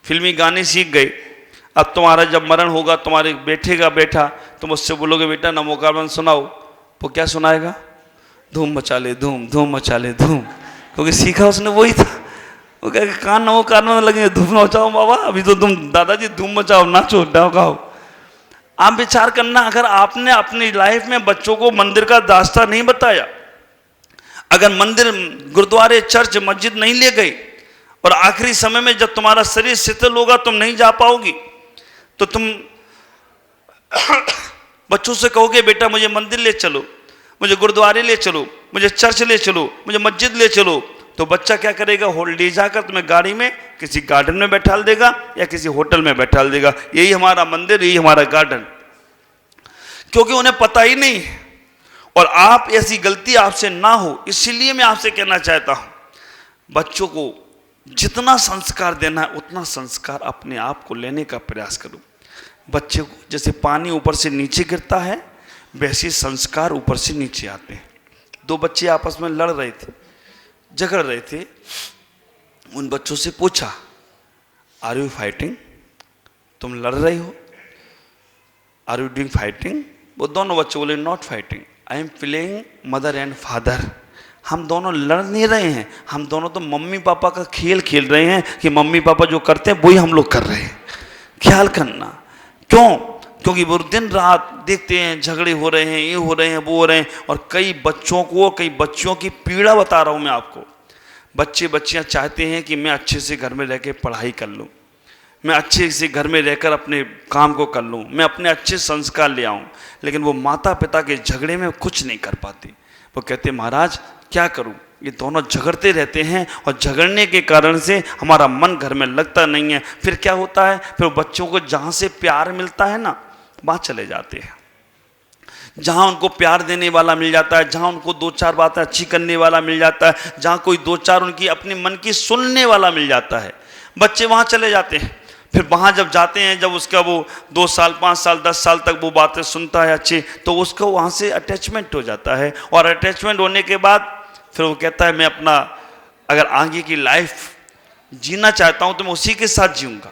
फिल्मी गाने सीख गए, अब तुम्हारा जब मरण होगा, तुम्हारे बेटे का बेटा, तुम उससे बोलोगे बेटा नमोकार मंत्र सुनाओ, वो क्या सुनाएगा? धूम मचा ले धूम, धूम मचा ले धूम, क्योंकि सीखा उसने वही था। वो कहेगा कान नमोकार मंत्र लगे, धूम मचाओ बाबा, अभी तो तुम दादाजी धूम मचाओ, नाचो गाओ। आप विचार करना, अगर आपने अपनी लाइफ में बच्चों को मंदिर का रास्ता नहीं बताया, अगर मंदिर, गुरुद्वारे, चर्च, मस्जिद नहीं ले गए, और आखिरी समय में जब तुम्हारा शरीर शिथिल होगा, तुम नहीं जा पाओगी, तो तुम बच्चों से कहोगे बेटा मुझे मंदिर ले चलो, मुझे गुरुद्वारे ले चलो, मुझे चर्च ले चलो, मुझे मस्जिद ले चलो, तो बच्चा क्या करेगा? ले जाकर तुम्हें गाड़ी में किसी गार्डन में बैठाल देगा या किसी होटल में बैठाल देगा, यही हमारा मंदिर, यही हमारा गार्डन, क्योंकि उन्हें पता ही नहीं है। और आप ऐसी गलती आपसे ना हो, इसलिए मैं आपसे कहना चाहता हूं, बच्चों को जितना संस्कार देना है उतना संस्कार अपने आप को लेने का प्रयास करो। बच्चे को जैसे पानी ऊपर से नीचे गिरता है, वैसे संस्कार ऊपर से नीचे आते हैं। 2 बच्चे आपस में लड़ रहे थे, झगड़ रहे थे, उन बच्चों से पूछा आर यू फाइटिंग, तुम लड़ रही हो, आर यू डूइंग फाइटिंग? वो दोनों बच्चे बोले not fighting, I am playing mother and father. हम दोनों लड़ नहीं रहे हैं, हम दोनों तो मम्मी पापा का खेल खेल रहे हैं कि मम्मी पापा जो करते हैं वही हम लोग कर रहे हैं। ख्याल करना, क्यों? क्योंकि वो दिन रात देखते हैं झगड़े हो रहे हैं, ये हो रहे हैं, वो हो रहे हैं। और कई बच्चों की पीड़ा बता रहा हूँ मैं आपको। बच्चियाँ चाहते हैं कि मैं अच्छे से घर में रह के पढ़ाई कर लूँ, मैं अच्छे से घर में रहकर अपने काम को कर लूँ, मैं अपने अच्छे संस्कार ले आऊँ, लेकिन वो माता पिता के झगड़े में कुछ नहीं कर पाती। वो कहते महाराज क्या करूँ, ये दोनों झगड़ते रहते हैं और झगड़ने के कारण से हमारा मन घर में लगता नहीं है। फिर क्या होता है, फिर बच्चों को जहाँ से प्यार मिलता है ना, वहाँ चले जाते हैं। जहाँ उनको प्यार देने वाला मिल जाता है, जहाँ उनको दो चार बातें अच्छी करने वाला मिल जाता है, जहाँ कोई दो चार उनकी अपने मन की सुनने वाला मिल जाता है, बच्चे वहाँ चले जाते हैं। फिर वहाँ जब जाते हैं, जब उसका वो 2 साल 5 साल 10 साल तक वो बातें सुनता है अच्छी, तो उसको वहाँ से अटैचमेंट हो जाता है। और अटैचमेंट होने के बाद फिर वो कहता है मैं अपना अगर आगे की लाइफ जीना चाहता हूँ तो मैं उसी के साथ जीऊँगा।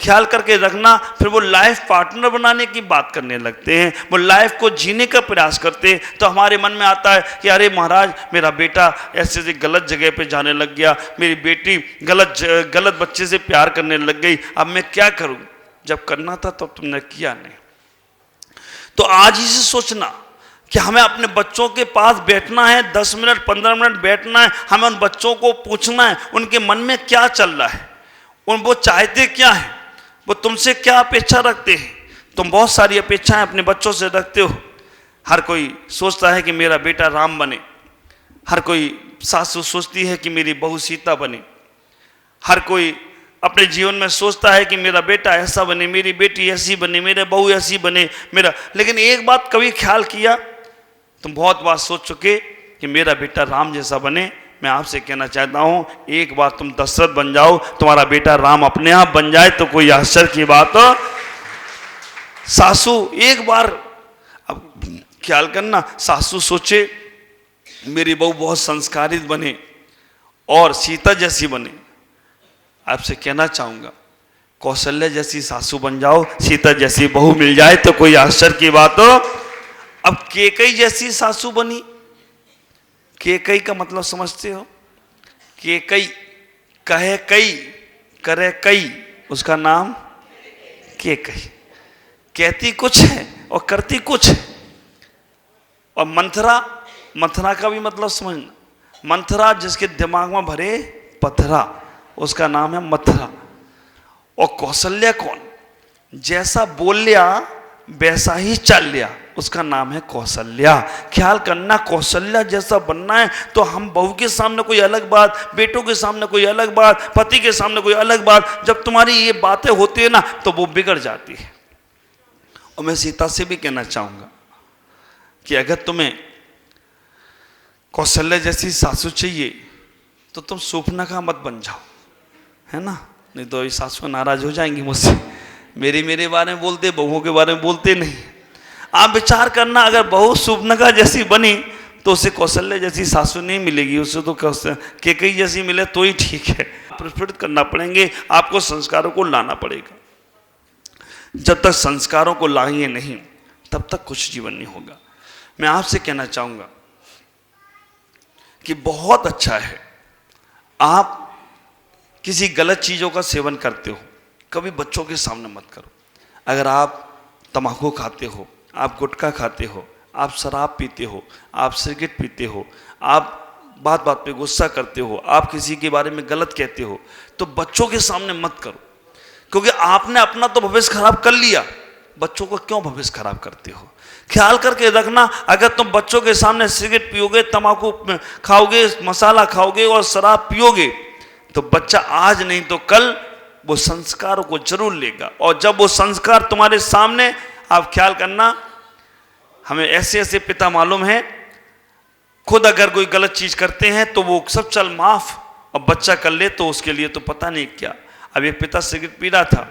ख्याल करके रखना, फिर वो लाइफ पार्टनर बनाने की बात करने लगते हैं, वो लाइफ को जीने का प्रयास करते हैं। तो हमारे मन में आता है कि अरे महाराज मेरा बेटा ऐसे से गलत जगह पे जाने लग गया, मेरी बेटी गलत बच्चे से प्यार करने लग गई, अब मैं क्या करूं? जब करना था तब तुमने किया नहीं। तो आज ही से सोचना कि हमें अपने बच्चों के पास बैठना है, 10 मिनट 15 मिनट बैठना है, हमें उन बच्चों को पूछना है उनके मन में क्या चल रहा है, वो चाहते क्या है, वो तुमसे क्या अपेक्षा रखते हैं। तुम बहुत सारी अपेक्षाएं अपने बच्चों से रखते हो। हर कोई सोचता है कि मेरा बेटा राम बने, हर कोई सासू सोचती है कि मेरी बहू सीता बने, हर कोई अपने जीवन में सोचता है कि मेरा बेटा ऐसा बने, मेरी बेटी ऐसी बने, मेरे बहू ऐसी बने मेरा। लेकिन एक बात कभी ख्याल किया, तुम बहुत बात सोच चुके कि मेरा बेटा राम जैसा बने। मैं आपसे कहना चाहता हूं, एक बार तुम दशरथ बन जाओ, तुम्हारा बेटा राम अपने आप बन जाए तो कोई आश्चर्य की बात हो। सासू एक बार अब ख्याल करना, सासू सोचे मेरी बहू बहुत संस्कारित बने और सीता जैसी बने। आपसे कहना चाहूंगा, कौशल्या जैसी सासू बन जाओ, सीता जैसी बहू मिल जाए तो कोई आश्चर्य की बात हो। अब कैकेयी जैसी सासू बनी। कैकेयी का मतलब समझते हो? कैकेयी, कहे कई करे कई, उसका नाम कैकेयी। कहती कुछ है और करती कुछ है। और मंथरा का भी मतलब समझना, मंथरा जिसके दिमाग में भरे पथरा, उसका नाम है मथुरा। और कौशल्या कौन? जैसा बोल लिया वैसा ही चल लिया, उसका नाम है कौशल्या। ख्याल करना, कौशल्या जैसा बनना है तो हम बहू के सामने कोई अलग बात, बेटों के सामने कोई अलग बात, पति के सामने कोई अलग बात। जब तुम्हारी ये बातें होती है ना तो वो बिगड़ जाती है। और मैं सीता से भी कहना चाहूंगा कि अगर तुम्हें कौशल्या जैसी सासू चाहिए तो तुम शूर्पणखा मत बन जाओ, है ना? नहीं तो ये सासू नाराज हो जाएंगी मुझसे, मेरे बारे में बोलते, बहुओं के बारे में बोलते नहीं। आप विचार करना, अगर बहू शूर्पणखा जैसी बनी तो उसे कौशल्या जैसी सासू नहीं मिलेगी, उसे तो कैकेयी जैसी मिले तो ही ठीक है। प्रस्फुटित करना पड़ेंगे, आपको संस्कारों को लाना पड़ेगा। जब तक संस्कारों को लाएंगे नहीं तब तक कुछ जीवन नहीं होगा। मैं आपसे कहना चाहूंगा कि बहुत अच्छा है आप किसी गलत चीज़ों का सेवन करते हो, कभी बच्चों के सामने मत करो। अगर आप तम्बाकू खाते हो, आप गुटखा खाते हो, आप शराब पीते हो, आप सिगरेट पीते हो, आप बात बात पे गुस्सा करते हो, आप किसी के बारे में गलत कहते हो, तो बच्चों के सामने मत करो। क्योंकि आपने अपना तो भविष्य खराब कर लिया, बच्चों को क्यों भविष्य खराब करते हो? ख्याल करके रखना, अगर तुम बच्चों के सामने सिगरेट पियोगे, तम्बाकू खाओगे, मसाला खाओगे और शराब पियोगे तो बच्चा आज नहीं तो कल वो संस्कारों को जरूर लेगा। और जब वो संस्कार तुम्हारे सामने, आप ख्याल करना, हमें ऐसे ऐसे पिता मालूम है, खुद अगर कोई गलत चीज करते हैं तो वो सब चल माफ, और बच्चा कर ले तो उसके लिए तो पता नहीं क्या। अब एक पिता सिगरेट पी रहा था,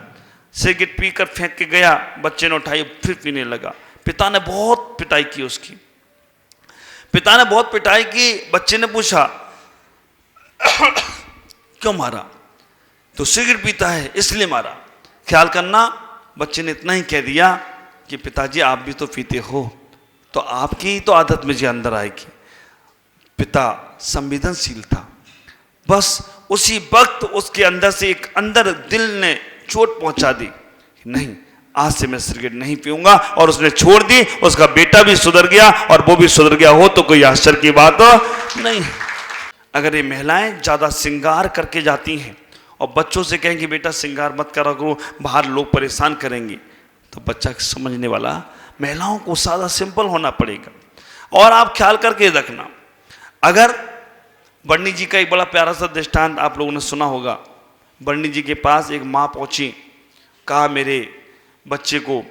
सिगरेट पीकर फेंक के गया, बच्चे ने उठाई फिर पीने लगा। पिता ने बहुत पिटाई की उसकी, पिता ने बहुत पिटाई की। बच्चे ने पूछा क्यों मारा? तो सिगरेट पीता है इसलिए मारा। ख्याल करना, बच्चे ने इतना ही कह दिया कि पिताजी आप भी तो पीते हो, तो आपकी तो आदत मुझे अंदर आएगी। पिता संवेदनशील था, बस उसी वक्त उसके अंदर से एक अंदर दिल ने चोट पहुंचा दी, नहीं आज से मैं सिगरेट नहीं पीऊंगा, और उसने छोड़ दी। उसका बेटा भी सुधर गया और वो भी सुधर गया हो तो कोई आश्चर्य की बात नहीं। अगर ये महिलाएं ज़्यादा श्रृंगार करके जाती हैं और बच्चों से कहें कि बेटा श्रृंगार मत करा करो, बाहर लोग परेशान करेंगे, तो बच्चा समझने वाला, महिलाओं को सादा सिंपल होना पड़ेगा। और आप ख्याल करके रखना, अगर बर्नी जी का एक बड़ा प्यारा सा दृष्टांत आप लोगों ने सुना होगा। बर्नी जी के पास एक माँ पहुंची, कहा मेरे बच्चे को,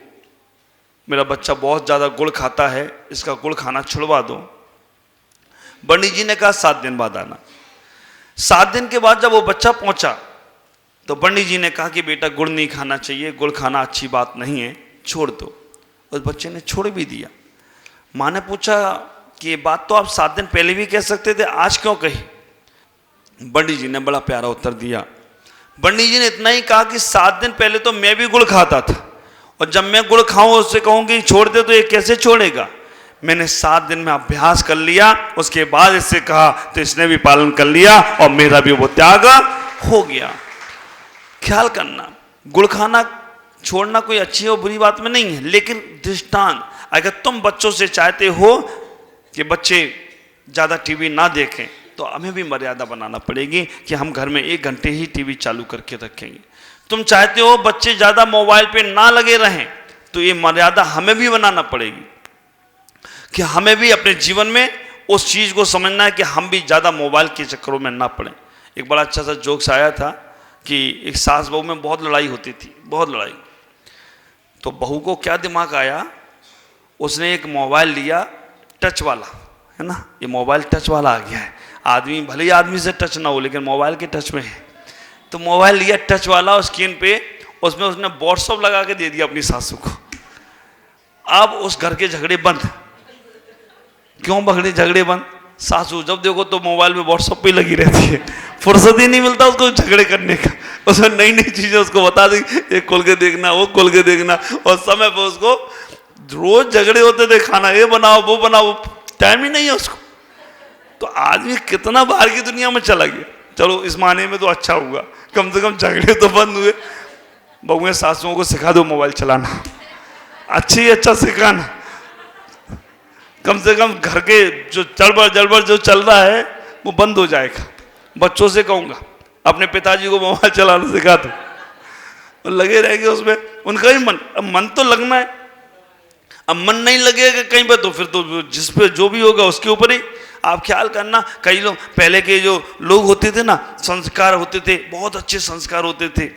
मेरा बच्चा बहुत ज़्यादा गुड़ खाता है, इसका गुड़ खाना छुड़वा दो। बर्नी जी ने कहा 7 दिन बाद आना। 7 दिन के बाद जब वो बच्चा पहुंचा तो बर्नी जी ने कहा कि बेटा गुड़ नहीं खाना चाहिए, गुड़ खाना अच्छी बात नहीं है, छोड़ दो। उस बच्चे ने छोड़ भी दिया। माँ ने पूछा कि ये बात तो आप 7 दिन पहले भी कह सकते थे, आज क्यों कही? बर्नी जी ने बड़ा प्यारा उत्तर दिया। बर्नी जी ने इतना ही कहा कि 7 दिन पहले तो मैं भी गुड़ खाता था, और जब मैं गुड़ खाऊं उससे कहूंगी छोड़ दे तो ये कैसे छोड़ेगा? मैंने 7 दिन में अभ्यास कर लिया, उसके बाद इससे कहा तो इसने भी पालन कर लिया और मेरा भी वो त्याग हो गया। ख्याल करना, गुड़ खाना छोड़ना कोई अच्छी और बुरी बात में नहीं है, लेकिन दृष्टांत, अगर तुम बच्चों से चाहते हो कि बच्चे ज़्यादा टीवी ना देखें तो हमें भी मर्यादा बनाना पड़ेगी कि हम घर में 1 घंटे ही टीवी चालू करके रखेंगे। तुम चाहते हो बच्चे ज़्यादा मोबाइल पे ना लगे रहें तो ये मर्यादा हमें भी बनाना पड़ेगी कि हमें भी अपने जीवन में उस चीज़ को समझना है कि हम भी ज़्यादा मोबाइल के चक्करों में ना पड़ें। एक बड़ा अच्छा सा जोक्स आया था कि एक सास बहू में बहुत लड़ाई होती थी, बहुत लड़ाई। तो बहू को क्या दिमाग आया, उसने एक मोबाइल लिया टच वाला, है ना, ये मोबाइल टच वाला आ गया है, आदमी भले ही आदमी से टच ना हो लेकिन मोबाइल के टच में है। तो मोबाइल लिया टच वाला और स्क्रीन पे उसमें उसने व्हाट्सअप लगा के दे दिया अपनी सासू को। अब उस घर के झगड़े बंद। क्यों बगड़े झगड़े बंद? सासू जब देखो तो मोबाइल में व्हाट्सअप पे लगी रहती है, फुर्सत ही नहीं मिलता उसको झगड़े करने का। उसमें नई नई चीजें उसको बता दी, ये खोल के देखना, वो खोल के देखना, और समय पर उसको रोज झगड़े होते थे, खाना ये बनाओ वो बनाओ, टाइम ही नहीं है उसको। तो आदमी कितना बाहर की दुनिया में चला गया। चलो इस माने में तो अच्छा हुआ, कम से कम झगड़े तो बंद हुए। बहुएं सासुओं को सिखा दो मोबाइल चलाना, अच्छी अच्छा सिखाना, कम से कम घर के जो चड़बड़ जड़बड़ जो चल रहा है वो बंद हो जाएगा। बच्चों से कहूँगा अपने पिताजी को मोबाइल चलाना सिखा दो, तो लगे रहेंगे उसमें, उनका ही मन। अब मन तो लगना है, अब मन नहीं लगेगा कहीं पर तो फिर तो जिस पे जो भी होगा उसके ऊपर ही। आप ख्याल करना, कई लोग पहले के जो लोग होते थे ना, संस्कार होते थे, बहुत अच्छे संस्कार होते थे,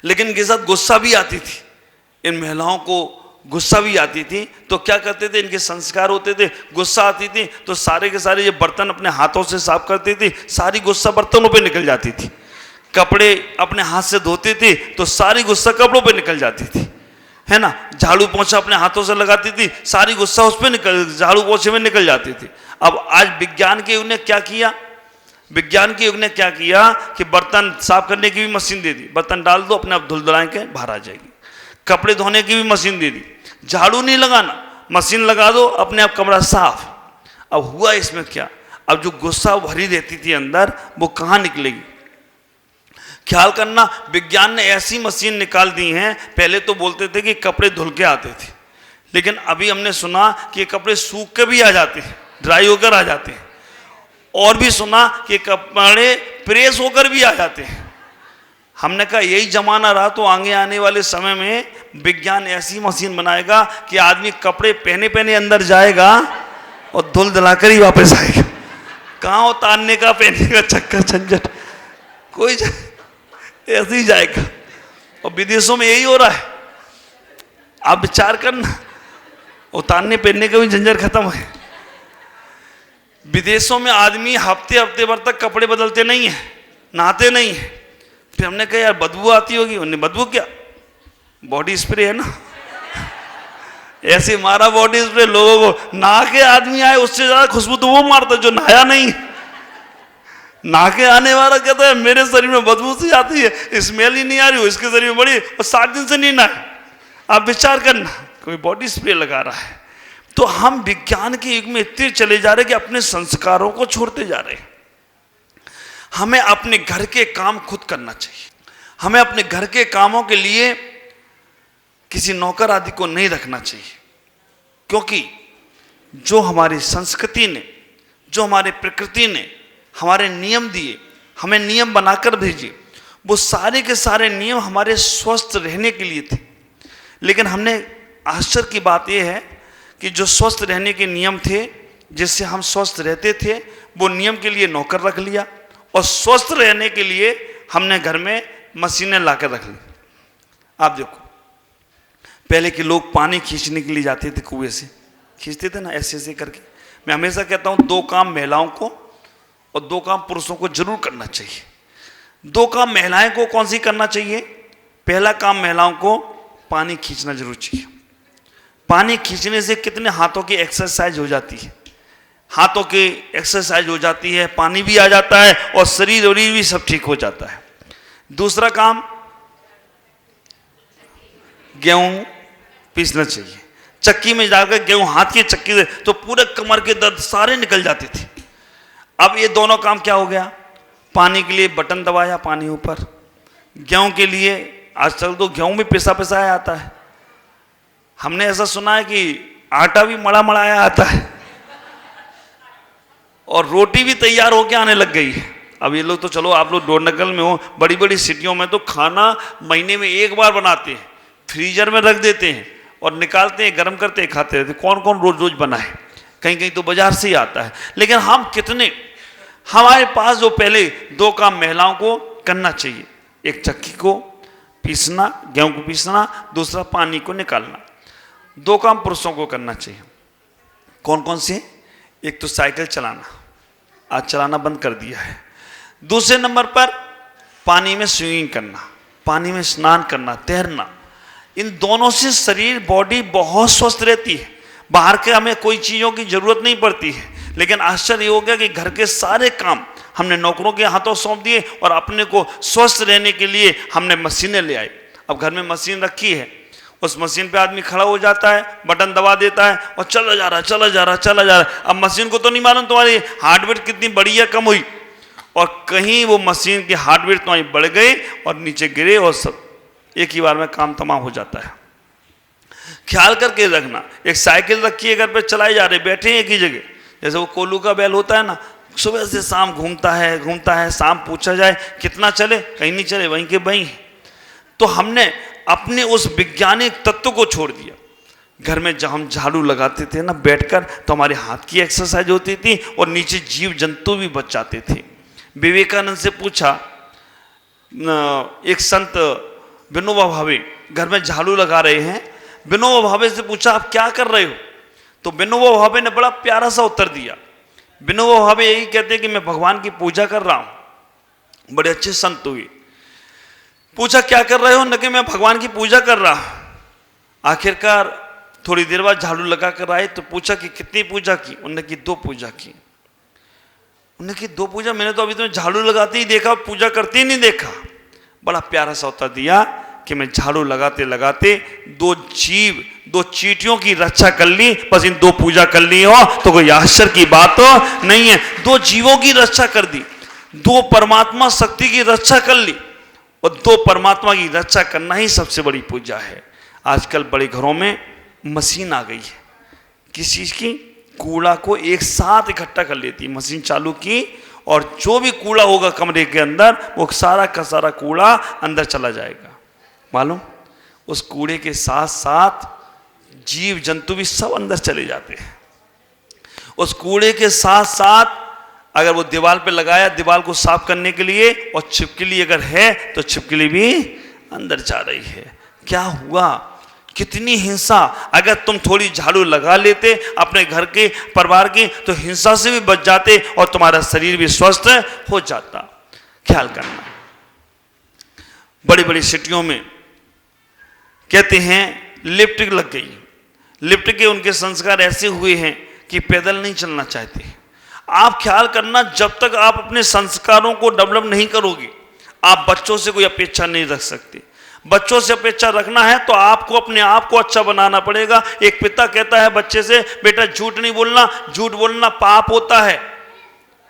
लेकिन इनके साथ गुस्सा भी आती थी। इन महिलाओं को गुस्सा भी आती थी, तो क्या करते थे, इनके संस्कार होते थे, गुस्सा आती थी तो सारे के सारे ये बर्तन अपने हाथों से साफ करती थी, सारी गुस्सा बर्तनों पे निकल जाती थी। कपड़े अपने हाथ से धोती थी तो सारी गुस्सा कपड़ों पे निकल जाती थी, है ना। झाड़ू पोछा अपने हाथों से लगाती थी, सारी गुस्सा उस पर निकल, झाड़ू पोछे में निकल जाती थी। अब आज विज्ञान के युग ने क्या किया, विज्ञान के युग ने क्या किया कि बर्तन साफ करने की भी मशीन दे दी, बर्तन डाल दो अपने आप धुल धुलाए के बाहर आ जाएगी। कपड़े धोने की भी मशीन दे दी, झाड़ू नहीं लगाना, मशीन लगा दो अपने आप कमरा साफ। अब हुआ इसमें क्या, अब जो गुस्सा भरी रहती थी अंदर वो कहाँ निकलेगी? ख्याल करना, विज्ञान ने ऐसी मशीन निकाल दी हैं। पहले तो बोलते थे कि कपड़े धुल के आते थे, लेकिन अभी हमने सुना कि कपड़े सूख के भी आ जाते हैं, ड्राई होकर आ जाते हैं, और भी सुना कि कपड़े प्रेस होकर भी आ जाते हैं। हमने कहा यही जमाना रहा तो आगे आने वाले समय में विज्ञान ऐसी मशीन बनाएगा कि आदमी कपड़े पहने पहने अंदर जाएगा और धुल धुलाकर ही वापस आएगा। कहाँ उतारने का पहनने का चक्कर झंझट, कोई ऐसे ही जाएगा। और विदेशों में यही हो रहा है। आप विचार करना, उतारने पहनने का भी झंझट खत्म है। विदेशों में आदमी हफ्ते हफ्ते भर तक कपड़े बदलते नहीं है, नहाते नहीं है। फिर हमने कहा यार बदबू आती होगी, उन्हें बदबू क्या, बॉडी स्प्रे है ना, ऐसे मारा बॉडी स्प्रे। लोगों को नहा के आदमी आए उससे ज्यादा खुशबू तो वो मारता जो नहाया नहीं। नहा के आने वाला कहता है मेरे शरीर में बदबू सी आती है, स्मेल ही नहीं आ रही हो, इसके शरीर में बड़ी, और 7 दिन से नहीं नहाए। आप विचार करना, कोई बॉडी स्प्रे लगा रहा है। तो हम विज्ञान के युग में इतने चले जा रहे कि अपने संस्कारों को छोड़ते जा रहे हैं। हमें अपने घर के काम खुद करना चाहिए। हमें अपने घर के कामों के लिए किसी नौकर आदि को नहीं रखना चाहिए, क्योंकि जो हमारी संस्कृति ने, जो हमारी प्रकृति ने हमारे नियम दिए, हमें नियम बनाकर भेजे, वो सारे के सारे नियम हमारे स्वस्थ रहने के लिए थे। लेकिन हमने, आश्चर्य की बात यह है कि जो स्वस्थ रहने के नियम थे, जिससे हम स्वस्थ रहते थे, वो नियम के लिए नौकर रख लिया, और स्वस्थ रहने के लिए हमने घर में मशीनें लाकर रख ली। आप देखो, पहले के लोग पानी खींचने के लिए जाते थे, कुएं से खींचते थे ना, ऐसे ऐसे करके। मैं हमेशा कहता हूं 2 काम महिलाओं को और 2 काम पुरुषों को जरूर करना चाहिए। 2 काम महिलाएं को कौन सी करना चाहिए? पहला काम महिलाओं को पानी खींचना जरूर चाहिए। पानी खींचने से कितने हाथों की एक्सरसाइज हो जाती है, हाथों की एक्सरसाइज हो जाती है, पानी भी आ जाता है और शरीर भी सब ठीक हो जाता है। दूसरा काम, गेहूं पीसना चाहिए। चक्की में जाकर गेहूं, हाथ की चक्की से तो पूरे कमर के दर्द सारे निकल जाते थे। अब ये दोनों काम क्या हो गया? पानी के लिए बटन दबाया, पानी ऊपर। गेहूं के लिए आजकल तो गेहूं भी पिसा पिसाया आता है। हमने ऐसा सुना है कि आटा भी मड़ा मड़ाया आता है, और रोटी भी तैयार होके आने लग गई है। अब ये लोग तो चलो, आप लोग डोरनगल में हो, बड़ी बड़ी सिटियों में तो खाना महीने में 1 बार बनाते हैं, फ्रीजर में रख देते हैं और निकालते हैं, गर्म करते हैं, खाते रहते हैं। कौन कौन रोज रोज बनाए? कहीं कहीं तो बाजार से ही आता है। लेकिन हम कितने, हमारे पास जो पहले 2 काम महिलाओं को करना चाहिए, एक चक्की को पीसना, गेहूं को पीसना, दूसरा पानी को निकालना। 2 काम पुरुषों को करना चाहिए। कौन कौन से? एक तो साइकिल चलाना, आज चलाना बंद कर दिया है। दूसरे नंबर पर पानी में स्विमिंग करना, पानी में स्नान करना, तैरना। इन दोनों से शरीर, बॉडी बहुत स्वस्थ रहती है। बाहर के हमें कोई चीज़ों की जरूरत नहीं पड़ती है। लेकिन आश्चर्य हो गया कि घर के सारे काम हमने नौकरों के हाथों सौंप दिए, और अपने को स्वस्थ रहने के लिए हमने मशीनें ले आए। अब घर में मशीन रखी है, उस मशीन पे आदमी खड़ा हो जाता है, बटन दबा देता है और चला जा रहा, चला जा रहा, चला जा रहा। अब मशीन को तो नहीं मालूम तुम्हारी हार्टबीट कितनी बढ़ी या कम हुई, और कहीं वो मशीन की हार्टबीट तुम्हारी बढ़ गई और नीचे गिरे, और सब एक ही बार में काम तमाम हो जाता है। ख्याल करके रखना। एक साइकिल रखी है घर पे, चलाई जा रहे, बैठे हैं एक ही जगह। जैसे वो कोल्लू का बैल होता है ना, सुबह से शाम घूमता है घूमता है, शाम पूछा जाए कितना चले, कहीं नहीं चले, वहीं के वहीं। तो हमने अपने उस वैज्ञानिक तत्व को छोड़ दिया। घर में जब हम झाड़ू लगाते थे ना बैठकर, तो हमारे हाथ की एक्सरसाइज होती थी और नीचे जीव जंतु भी बच जाते थे। विवेकानंद से पूछा, एक संत विनोबा भावे घर में झाड़ू लगा रहे हैं, विनोबा भावे से पूछा आप क्या कर रहे हो? तो विनोबा भावे ने बड़ा प्यारा सा उत्तर दिया। विनोबा भावे यही कहते हैं कि मैं भगवान की पूजा कर रहा हूं। बड़े अच्छे संत हुए। पूछा क्या कर रहे हो? न कि मैं भगवान की पूजा कर रहा हूं। आखिरकार थोड़ी देर बाद झाड़ू लगा कर आए तो पूछा कि कितनी पूजा की? उन्होंने की 2 पूजा की। उन्होंने की 2 पूजा? मैंने तो अभी तुम्हें झाड़ू लगाते ही देखा, पूजा करते ही नहीं देखा। बड़ा प्यारा सा उत्तर दिया कि मैं झाड़ू लगाते लगाते 2 जीव, 2 चींटियों की रक्षा कर ली, बस इन 2 पूजा कर ली हो तो कोई आश्चर्य की बात तो नहीं है। 2 जीवों की रक्षा कर दी, 2 परमात्मा शक्ति की रक्षा कर ली, और 2 परमात्मा की रक्षा करना ही सबसे बड़ी पूजा है। आजकल बड़े घरों में मशीन आ गई है, किस चीज की? कूड़ा को एक साथ इकट्ठा कर लेती है। मशीन चालू की और जो भी कूड़ा होगा कमरे के अंदर, वो सारा का सारा कूड़ा अंदर चला जाएगा। मालूम, उस कूड़े के साथ साथ जीव जंतु भी सब अंदर चले जाते हैं। उस कूड़े के साथ साथ अगर वो दीवार पे लगाया दीवार को साफ करने के लिए, और छिपकली अगर है तो छिपकली भी अंदर जा रही है। क्या हुआ? कितनी हिंसा! अगर तुम थोड़ी झाड़ू लगा लेते अपने घर के, परिवार की, तो हिंसा से भी बच जाते और तुम्हारा शरीर भी स्वस्थ हो जाता। ख्याल करना। बड़ी बड़ी सिटियों में कहते हैं लिफ्ट लग गई, लिफ्ट के उनके संस्कार ऐसे हुए हैं कि पैदल नहीं चलना चाहते। आप ख्याल करना, जब तक आप अपने संस्कारों को डेवलप नहीं करोगे, आप बच्चों से कोई अपेक्षा नहीं रख सकते। बच्चों से अपेक्षा रखना है तो आपको अपने आप को अच्छा बनाना पड़ेगा। एक पिता कहता है बच्चे से, बेटा झूठ नहीं बोलना, झूठ बोलना पाप होता है।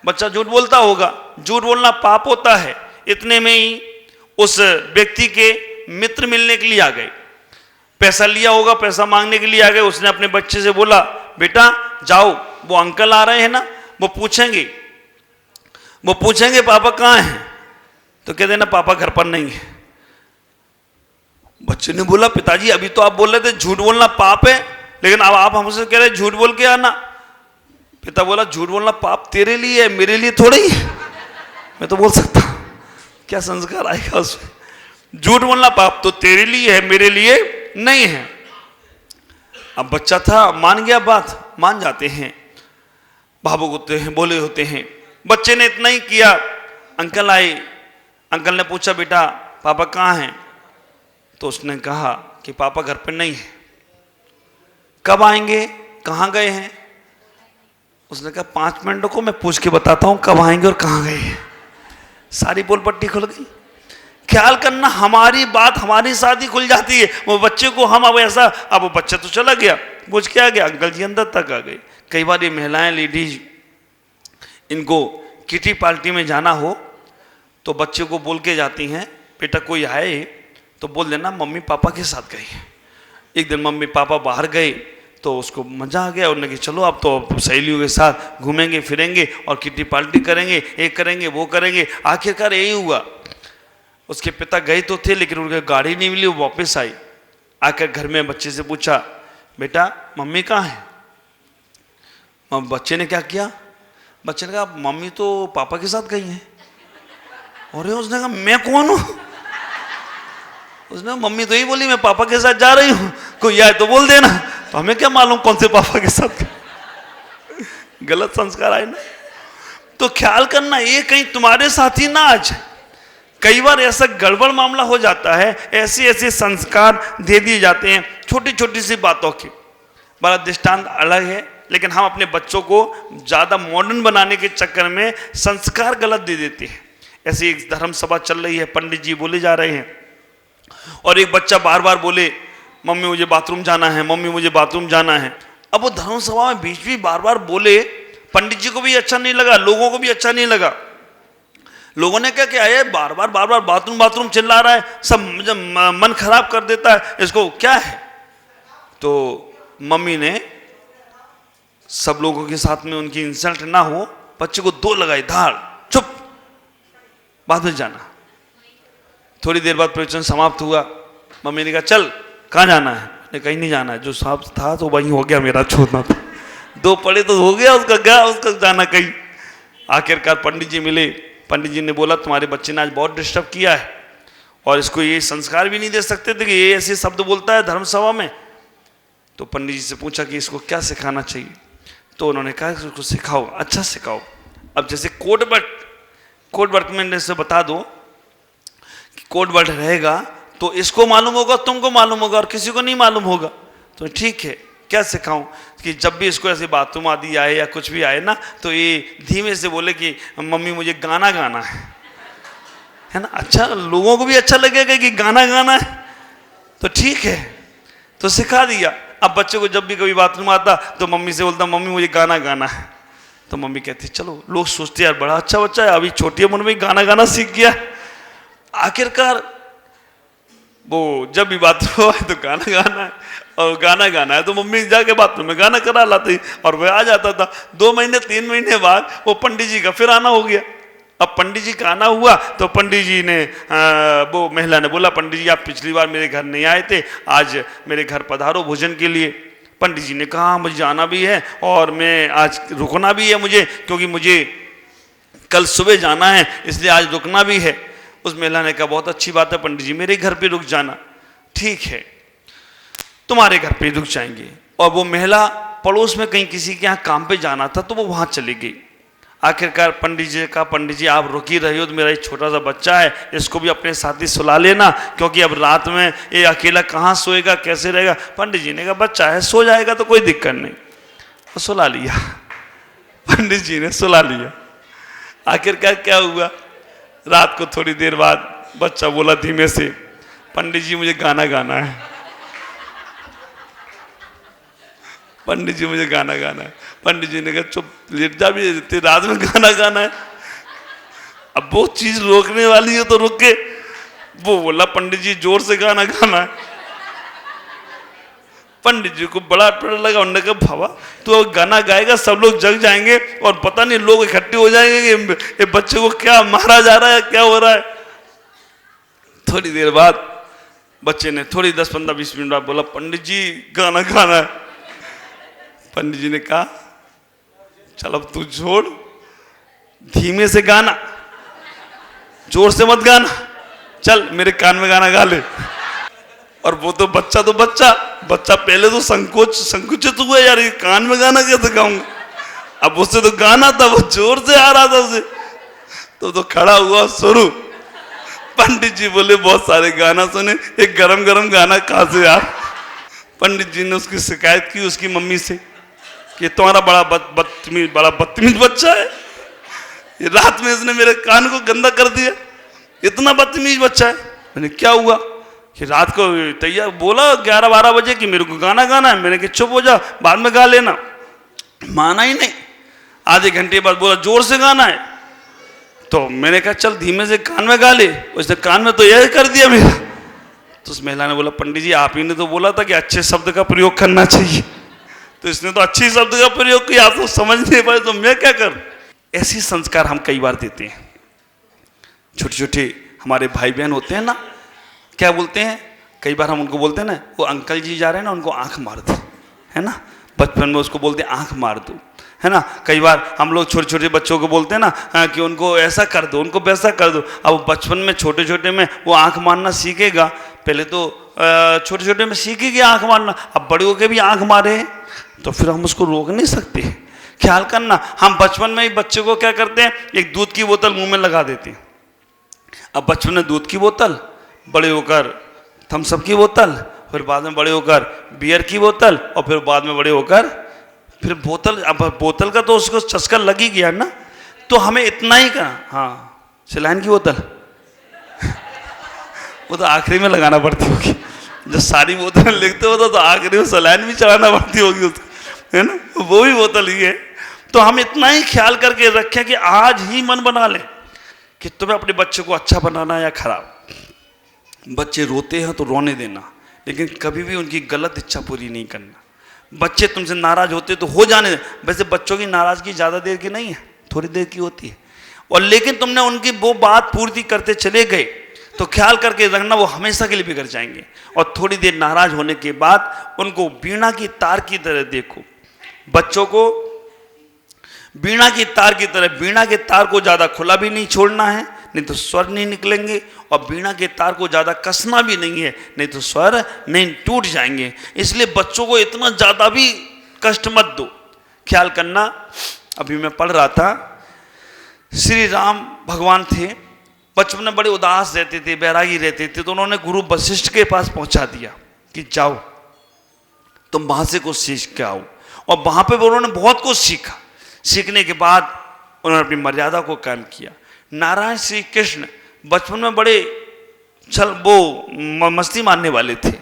बच्चा झूठ बोलता होगा, झूठ बोलना पाप होता है। इतने में ही उस व्यक्ति के मित्र मिलने के लिए आ गए। पैसा लिया होगा, पैसा मांगने के लिए आ गए। उसने अपने बच्चे से बोला, बेटा जाओ, वो अंकल आ रहे हैं ना, वो पूछेंगे पापा कहाँ हैं, तो कह देना पापा घर पर नहीं है। बच्चे ने बोला, पिताजी अभी तो आप बोल रहे थे झूठ बोलना पाप है, लेकिन अब आप हमसे कह रहे झूठ बोल के आना। पिता बोला, झूठ बोलना पाप तेरे लिए है, मेरे लिए थोड़ी है, मैं तो बोल सकता हूं। क्या संस्कार आएगा उसमें? झूठ बोलना पाप तो तेरे लिए है, मेरे लिए नहीं है। अब बच्चा था, मान गया, बात मान जाते हैं, भावुक होते हैं, बोले होते हैं। बच्चे ने इतना ही किया, अंकल आए, अंकल ने पूछा, बेटा पापा कहाँ हैं? तो उसने कहा कि पापा घर पर नहीं है। कब आएंगे, कहाँ गए हैं? उसने कहा 5 मिनट को, मैं पूछ के बताता हूं कब आएंगे और कहाँ गए हैं। सारी पोल पट्टी खुल गई। ख्याल करना, हमारी बात हमारी शादी खुल जाती है, वो बच्चे को हम अब ऐसा, अब वो बच्चा तो चला गया, पूछ के आ गया, अंकल जी अंदर तक आ गए। कई बार ये महिलाएं, लेडीज, इनको किटी पार्टी में जाना हो तो बच्चे को बोल के जाती हैं, बेटा कोई आए तो बोल देना मम्मी पापा के साथ गई। एक दिन मम्मी पापा बाहर गए तो उसको मजा आ गया, उन्होंने कहा चलो अब तो सहेलियों के साथ घूमेंगे फिरेंगे और किटी पार्टी करेंगे, एक करेंगे वो करेंगे। आखिरकार यही हुआ। उसके पिता गए तो थे, लेकिन उनकी गाड़ी नहीं मिली, वो वापस आई। आकर घर में बच्चे से पूछा, बेटा मम्मी कहाँ है? बच्चे ने क्या किया? बच्चे ने कहा मम्मी तो पापा के साथ गई हैं। और उसने कहा मैं कौन हूं? उसने मम्मी तो यही बोली मैं पापा के साथ जा रही हूं, कोई आए तो बोल देना। तो हमें क्या मालूम कौन से पापा के साथ? गलत संस्कार आए ना। तो ख्याल करना, ये कहीं तुम्हारे साथ ही ना आ जाए। कई बार ऐसा गड़बड़ मामला हो जाता है, ऐसे ऐसे संस्कार दे दिए जाते हैं छोटी छोटी सी बातों के। बड़ा दृष्टांत अलग है, लेकिन हम अपने बच्चों को ज़्यादा मॉडर्न बनाने के चक्कर में संस्कार गलत दे देते हैं। ऐसी एक धर्म सभा चल रही है, पंडित जी बोले जा रहे हैं, और एक बच्चा बार बार बोले मम्मी मुझे बाथरूम जाना है, मम्मी मुझे बाथरूम जाना है। अब वो धर्म सभा में बीच भी बार बार बोले, पंडित जी को भी अच्छा नहीं लगा, लोगों को भी अच्छा नहीं लगा। लोगों ने क्या किया है, बार बार बाथरूम बाथरूम चिल्ला रहा है, सब मन खराब कर देता है, इसको क्या है? तो मम्मी ने सब लोगों के साथ में उनकी इंसल्ट ना हो, बच्चे को 2 लगाई, धाड़, चुप, बाद में जाना। थोड़ी देर बाद प्रवचन समाप्त हुआ। मम्मी ने कहा चल कहाँ जाना है? ने कहीं नहीं जाना है, जो साहब था तो वहीं हो गया, मेरा छोड़ना था। 2 पढ़े तो हो गया, उसका जाना कहीं। आखिरकार पंडित जी मिले। पंडित जी ने बोला तुम्हारे बच्चे ने आज बहुत डिस्टर्ब किया है, और इसको ये संस्कार भी नहीं दे सकते थे कि ये ऐसे शब्द बोलता है धर्म सभा में। तो पंडित जी से पूछा कि इसको क्या सिखाना चाहिए? तो उन्होंने कहा इसको सिखाओ, अच्छा सिखाओ। अब जैसे कोड वर्ड में जैसे बता दो कि कोड वर्ड रहेगा तो इसको मालूम होगा, तुमको मालूम होगा, और किसी को नहीं मालूम होगा। तो ठीक है, क्या सिखाऊं? कि जब भी इसको ऐसे बाथरूम आदि आए या कुछ भी आए ना, तो ये धीमे से बोले कि मम्मी मुझे गाना गाना है ना। अच्छा, लोगों को भी अच्छा लगेगा कि गाना गाना है, तो ठीक है, तो सिखा दिया। अब बच्चे को जब भी कभी बाथरूम आता तो मम्मी से बोलता मम्मी मुझे गाना गाना है। तो मम्मी कहती चलो, लोग सोचते यार बड़ा अच्छा बच्चा है, अभी छोटी उम्र में गाना गाना सीख गया। आखिरकार वो जब भी बाथरूम आए तो गाना गाना है, और गाना गाना है तो मम्मी जाके बाथरूम में गाना करा लाती, और वह आ जाता था। 2 महीने 3 महीने बाद वो पंडित जी का फिर आना हो गया। अब पंडित जी का आना हुआ तो पंडित जी ने वो महिला ने बोला पंडित जी आप पिछली बार मेरे घर नहीं आए थे, आज मेरे घर पधारो भोजन के लिए। पंडित जी ने कहा मुझे जाना भी है और मैं आज रुकना भी है मुझे, क्योंकि मुझे कल सुबह जाना है, इसलिए आज रुकना भी है। उस महिला ने कहा बहुत अच्छी बात है पंडित जी, मेरे घर पे रुक जाना। ठीक है, तुम्हारे घर पे रुक जाएंगे। और वो महिला पड़ोस में कहीं किसी के यहाँ काम पे जाना था तो वो वहाँ चली गई। आखिरकार पंडित जी का पंडित जी आप रुक ही रहे हो तो मेरा एक छोटा सा बच्चा है, इसको भी अपने साथ ही सुला लेना, क्योंकि अब रात में ये अकेला कहाँ सोएगा, कैसे रहेगा। पंडित जी ने कहा बच्चा है सो जाएगा तो कोई दिक्कत नहीं, और सुला लिया। पंडित जी ने सुला लिया। आखिरकार क्या हुआ, रात को थोड़ी देर बाद बच्चा बोला धीमे से पंडित जी मुझे गाना गाना है, पंडित जी मुझे गाना गाना है। पंडित जी ने कहा चुप लेट जा, भी रात में गाना गाना है। अब वो चीज रोकने वाली है तो रुक के, वो बोला पंडित जी जोर से गाना गाना है। पंडित जी को बड़ा डर लगा। उन्होंने कहा बाबा तू अब गाना गाएगा सब लोग जग जाएंगे और पता नहीं लोग इकट्ठे हो जाएंगे कि ये बच्चे को क्या मारा जा रहा है, क्या हो रहा है। थोड़ी देर बाद बच्चे ने थोड़ी 10-15-20 मिनट बाद बोला पंडित जी गाना गाना है। पंडित जी ने कहा चल अब तू छोड़, धीमे से गाना, जोर से मत गाना, चल मेरे कान में गाना गा ले। और वो तो बच्चा पहले तो संकुचित हुआ, यार ये कान में गाना कैसे गाऊंगा। अब उससे तो गाना था, वो जोर से आ रहा था उसे, तो खड़ा हुआ शुरू। पंडित जी बोले बहुत सारे गाना सुने, एक गरम गरम गाना कहाँ से यार। पंडित जी ने उसकी शिकायत की उसकी मम्मी से कि तुम्हारा बड़ा बदतमीज बच्चा है, ये रात में इसने मेरे कान को गंदा कर दिया, इतना बदतमीज बच्चा है। मैंने क्या हुआ कि रात को तैयार बोला 11-12 बजे कि मेरे को गाना गाना है। मैंने कहा चुप हो जा, बाद में गा लेना। माना ही नहीं। आधे घंटे बाद बोला जोर से गाना है, तो मैंने कहा चल धीमे से कान में गा ले। उसने कान में तो यह कर दिया मेरा। तो उस महिला ने बोला पंडित जी आप ही ने तो बोला था कि अच्छे शब्द का प्रयोग करना चाहिए, तो इसने तो अच्छी शब्द का प्रयोग किया, आप तो समझ नहीं पाए, तो मैं क्या करूं। ऐसी संस्कार हम कई बार देते हैं। छोटे छोटे हमारे भाई बहन होते हैं ना, क्या बोलते हैं, कई बार हम उनको बोलते हैं ना, वो अंकल जी जा रहे हैं ना उनको आंख मार दो, है ना, बचपन में उसको बोलते हैं आंख मार दो, है ना। कई बार हम लोग छोटे छोटे बच्चों को बोलते हैं ना कि उनको ऐसा कर दो, उनको वैसा कर दो। अब बचपन में छोटे छोटे में वो आंख मारना सीखेगा, पहले तो छोटे छोटे में सीखेगी आंख मारना, अब बड़े होकर भी आंख मारे तो फिर हम उसको रोक नहीं सकते। ख्याल करना, हम बचपन में ही बच्चे को क्या करते हैं, एक दूध की बोतल मुंह में लगा देते हैं। अब बचपन में दूध की बोतल, बड़े होकर थम्स अप की बोतल, फिर बाद में बड़े होकर बियर की बोतल, और फिर बाद में बड़े होकर फिर बोतल। अब बोतल का तो उसको चस्का लग ही गया ना, तो हमें इतना ही करना। हाँ सलाइन की बोतल वो तो आखिरी में लगाना पड़ती होगी, जब सारी बोतल लिखते हो तो आखिरी में सलाइन भी चढ़ाना पड़ती होगी उसको, है ना, वो भी बोतल ही है। तो हम इतना ही ख्याल करके रखें कि आज ही मन बना लें कि तुम्हें अपने बच्चे को अच्छा बनाना या खराब। बच्चे रोते हैं तो रोने देना, लेकिन कभी भी उनकी गलत इच्छा पूरी नहीं करना। बच्चे तुमसे नाराज होते तो हो जाने दें। वैसे बच्चों की नाराजगी ज़्यादा देर की नहीं है, थोड़ी देर की होती है, और लेकिन तुमने उनकी वो बात पूर्ति करते चले गए तो ख्याल करके रखना वो हमेशा के लिए बिगड़ जाएंगे। और थोड़ी देर नाराज होने के बाद उनको वीणा की तार की तरह देखो। बच्चों को वीणा की तार की तरह, वीणा के तार को ज़्यादा खुला भी नहीं छोड़ना है, नहीं तो स्वर नहीं निकलेंगे, और वीणा के तार को ज़्यादा कसना भी नहीं है, नहीं तो स्वर नहीं टूट जाएंगे। इसलिए बच्चों को इतना ज़्यादा भी कष्ट मत दो। ख्याल करना, अभी मैं पढ़ रहा था, श्री राम भगवान थे, बचपन में बड़े उदास रहते थे, बैरागी रहते थे, तो उन्होंने गुरु वशिष्ठ के पास पहुंचा दिया कि जाओ तुम वहां से कुछ सीख के आओ। और वहां पे उन्होंने बहुत कुछ सीखा। सीखने के बाद उन्होंने अपनी मर्यादा को कायम किया। नारायण श्री कृष्ण बचपन में बड़े मस्ती मारने वाले थे,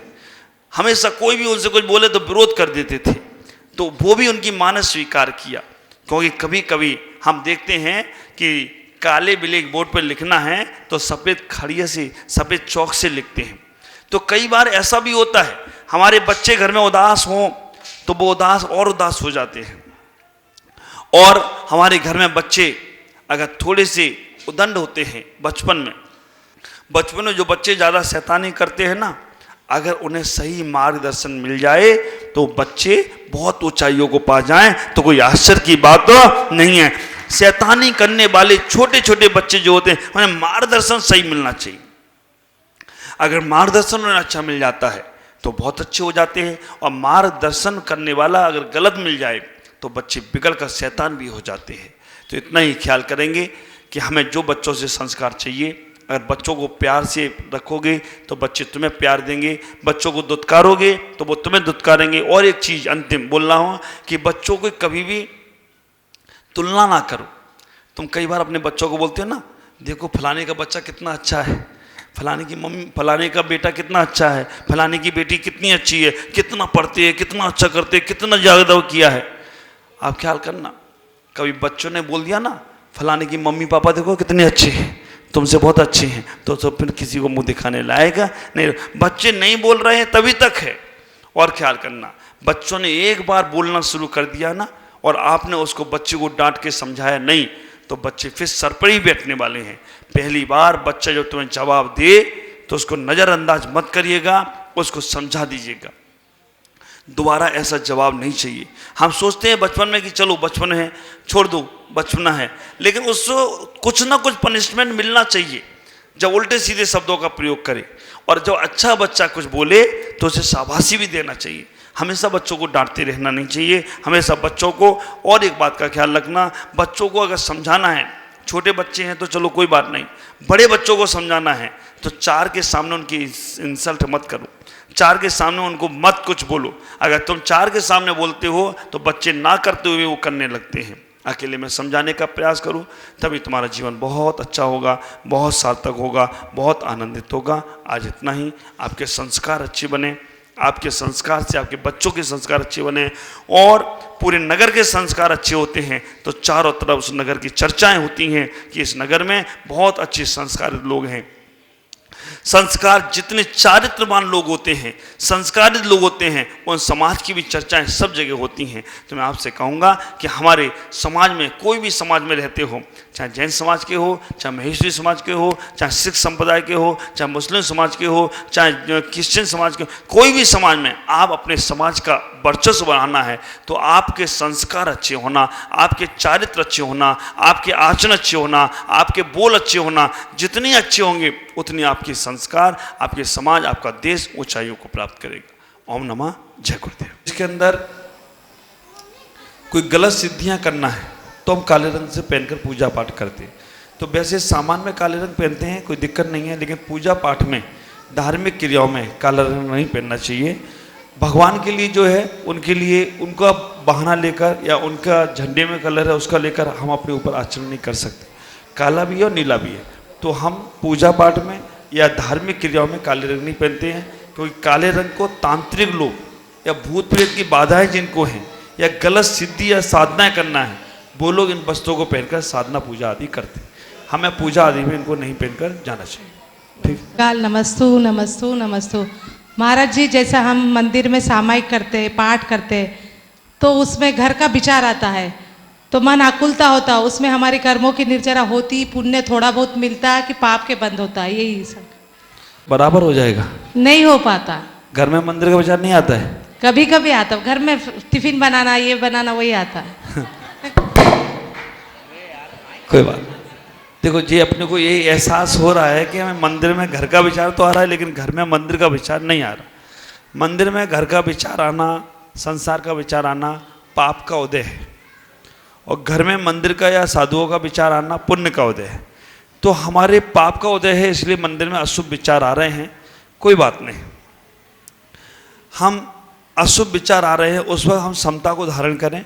हमेशा कोई भी उनसे कुछ बोले तो विरोध कर देते थे, तो वो भी उनकी मां ने स्वीकार किया। क्योंकि कभी कभी हम देखते हैं कि काले ब्लैक बोर्ड पर लिखना है तो सफ़ेद खड़िया से, सफ़ेद चौक से लिखते हैं। तो कई बार ऐसा भी होता है, हमारे बच्चे घर में उदास हों तो वो उदास और उदास हो जाते हैं। और हमारे घर में बच्चे अगर थोड़े से उदंड होते हैं बचपन में जो बच्चे ज़्यादा शैतानी करते हैं ना, अगर उन्हें सही मार्गदर्शन मिल जाए तो बच्चे बहुत ऊंचाइयों को पा जाएं तो कोई आश्चर्य की बात तो नहीं है। शैतानी करने वाले छोटे छोटे बच्चे जो होते हैं उन्हें मार्गदर्शन सही मिलना चाहिए। अगर मार्गदर्शन उन्हें अच्छा मिल जाता है तो बहुत अच्छे हो जाते हैं, और मार्गदर्शन करने वाला अगर गलत मिल जाए तो बच्चे बिगड़ कर शैतान भी हो जाते हैं। तो इतना ही ख्याल करेंगे कि हमें जो बच्चों से संस्कार चाहिए, अगर बच्चों को प्यार से रखोगे तो बच्चे तुम्हें प्यार देंगे, बच्चों को दुत्कारोगे तो वो तुम्हें दुत्कारेंगे। और एक चीज़ अंतिम बोल रहा हूँ कि बच्चों को कभी भी तुलना ना करो। तुम कई बार अपने बच्चों को बोलते हो ना, देखो फलाने का बच्चा कितना अच्छा है, फलाने की मम्मी, फलाने का बेटा कितना अच्छा है, फलाने की बेटी कितनी अच्छी है, कितना पढ़ते हैं, कितना अच्छा करते हैं, कितना ज़्यादा किया है। आप ख्याल करना, कभी बच्चों ने बोल दिया ना फलाने की मम्मी पापा देखो कितने अच्छे हैं, तुमसे बहुत अच्छे हैं, तो फिर किसी को मुंह दिखाने लाएगा नहीं। बच्चे नहीं बोल रहे हैं तभी तक है, और ख्याल करना, बच्चों ने एक बार बोलना शुरू कर दिया ना और आपने उसको बच्चे को डांट के समझाया नहीं, तो बच्चे फिर सर पर ही बैठने वाले हैं। पहली बार बच्चा जो तुम्हें जवाब दे तो उसको नज़रअंदाज मत करिएगा, उसको समझा दीजिएगा। दोबारा ऐसा जवाब नहीं चाहिए। हम सोचते हैं बचपन में कि चलो बचपन है, छोड़ दो, बचपना है, लेकिन उसको कुछ ना कुछ पनिशमेंट मिलना चाहिए जब उल्टे सीधे शब्दों का प्रयोग करे। और जब अच्छा बच्चा कुछ बोले तो उसे शाबाशी भी देना चाहिए। हमेशा बच्चों को डांटते रहना नहीं चाहिए। हमेशा बच्चों को, और एक बात का ख्याल रखना, बच्चों को अगर समझाना है, छोटे बच्चे हैं तो चलो कोई बात नहीं, बड़े बच्चों को समझाना है तो चार के सामने उनकी इंसल्ट मत करो, चार के सामने उनको मत कुछ बोलो। अगर तुम चार के सामने बोलते हो तो बच्चे ना करते हुए वो करने लगते हैं। अकेले में समझाने का प्रयास करो, तभी तुम्हारा जीवन बहुत अच्छा होगा, बहुत सार्थक होगा, बहुत आनंदित होगा। आज इतना ही। आपके संस्कार अच्छे बने, आपके संस्कार से आपके बच्चों के संस्कार अच्छे बने और पूरे नगर के संस्कार अच्छे होते हैं तो चारों तरफ उस नगर की चर्चाएं होती हैं कि इस नगर में बहुत अच्छे संस्कारित लोग हैं। संस्कार जितने चारित्रवान लोग होते हैं, संस्कारित लोग होते हैं, उन समाज की भी चर्चाएं सब जगह होती हैं। तो मैं आपसे कहूँगा कि हमारे समाज में, कोई भी समाज में रहते हो, चाहे जैन समाज के हो, चाहे महेश्वरी समाज के हो, चाहे सिख संप्रदाय के हो, चाहे मुस्लिम समाज के हो, चाहे क्रिश्चियन समाज के हो, कोई भी समाज में आप अपने समाज का वर्चस्व बढ़ाना है तो आपके संस्कार अच्छे होना, आपके चारित्र अच्छे होना, आपके आचरण अच्छे होना, आपके बोल अच्छे होना, जितने अच्छे होंगे उतनी आपके संस्कार, आपके समाज, आपका देश ऊंचाइयों को प्राप्त करेगा। ओम नमः जय गुरुदेव। इसके अंदर कोई गलत सिद्धियां करना है तो हम काले रंग से पहनकर पूजा पाठ करते हैं। तो वैसे सामान में काले रंग पहनते हैं, कोई दिक्कत नहीं है, लेकिन पूजा पाठ में, धार्मिक क्रियाओं में काला रंग नहीं पहनना चाहिए। भगवान के लिए जो है, उनके लिए उनका बहाना लेकर या उनका झंडे में कलर है उसका लेकर हम अपने ऊपर आचरण नहीं कर सकते। काला भी है और नीला भी है। तो हम पूजा पाठ में या धार्मिक क्रियाओं में काले रंग नहीं पहनते हैं, क्योंकि काले रंग को तांत्रिक लोग या भूत प्रेत की बाधाएं जिनको हैं या गलत सिद्धि या साधना करना है, वो लोग इन वस्त्रों को पहनकर साधना पूजा आदि करते हैं। हमें पूजा आदि में इनको नहीं पहनकर जाना चाहिए। ठीक। काल नमस्तु नमस्तु नमस्तु। महाराज जी, जैसा हम मंदिर में सामायिक करते हैं, पाठ करते हैं, तो उसमें घर का विचार आता है तो मन आकुलता होता है, उसमें हमारी कर्मों की निर्जरा होती, पुण्य थोड़ा बहुत मिलता है कि पाप के बंद होता है, यही सब बराबर हो जाएगा। नहीं हो पाता। घर में मंदिर का विचार नहीं आता है, कभी कभी आता है, घर में टिफिन बनाना, ये बनाना, वही आता है। कोई बात नहीं। देखो जी, अपने को ये एहसास हो रहा है कि हमें मंदिर में घर का विचार तो आ रहा है लेकिन घर में मंदिर का विचार नहीं आ रहा। मंदिर में घर का विचार आना, संसार का विचार आना पाप का उदय है, और घर में मंदिर का या साधुओं का विचार आना पुण्य का उदय है। तो हमारे पाप का उदय है, इसलिए मंदिर में अशुभ विचार आ रहे हैं। कोई बात नहीं, हम अशुभ विचार आ रहे हैं उस वक्त हम समता को धारण करें,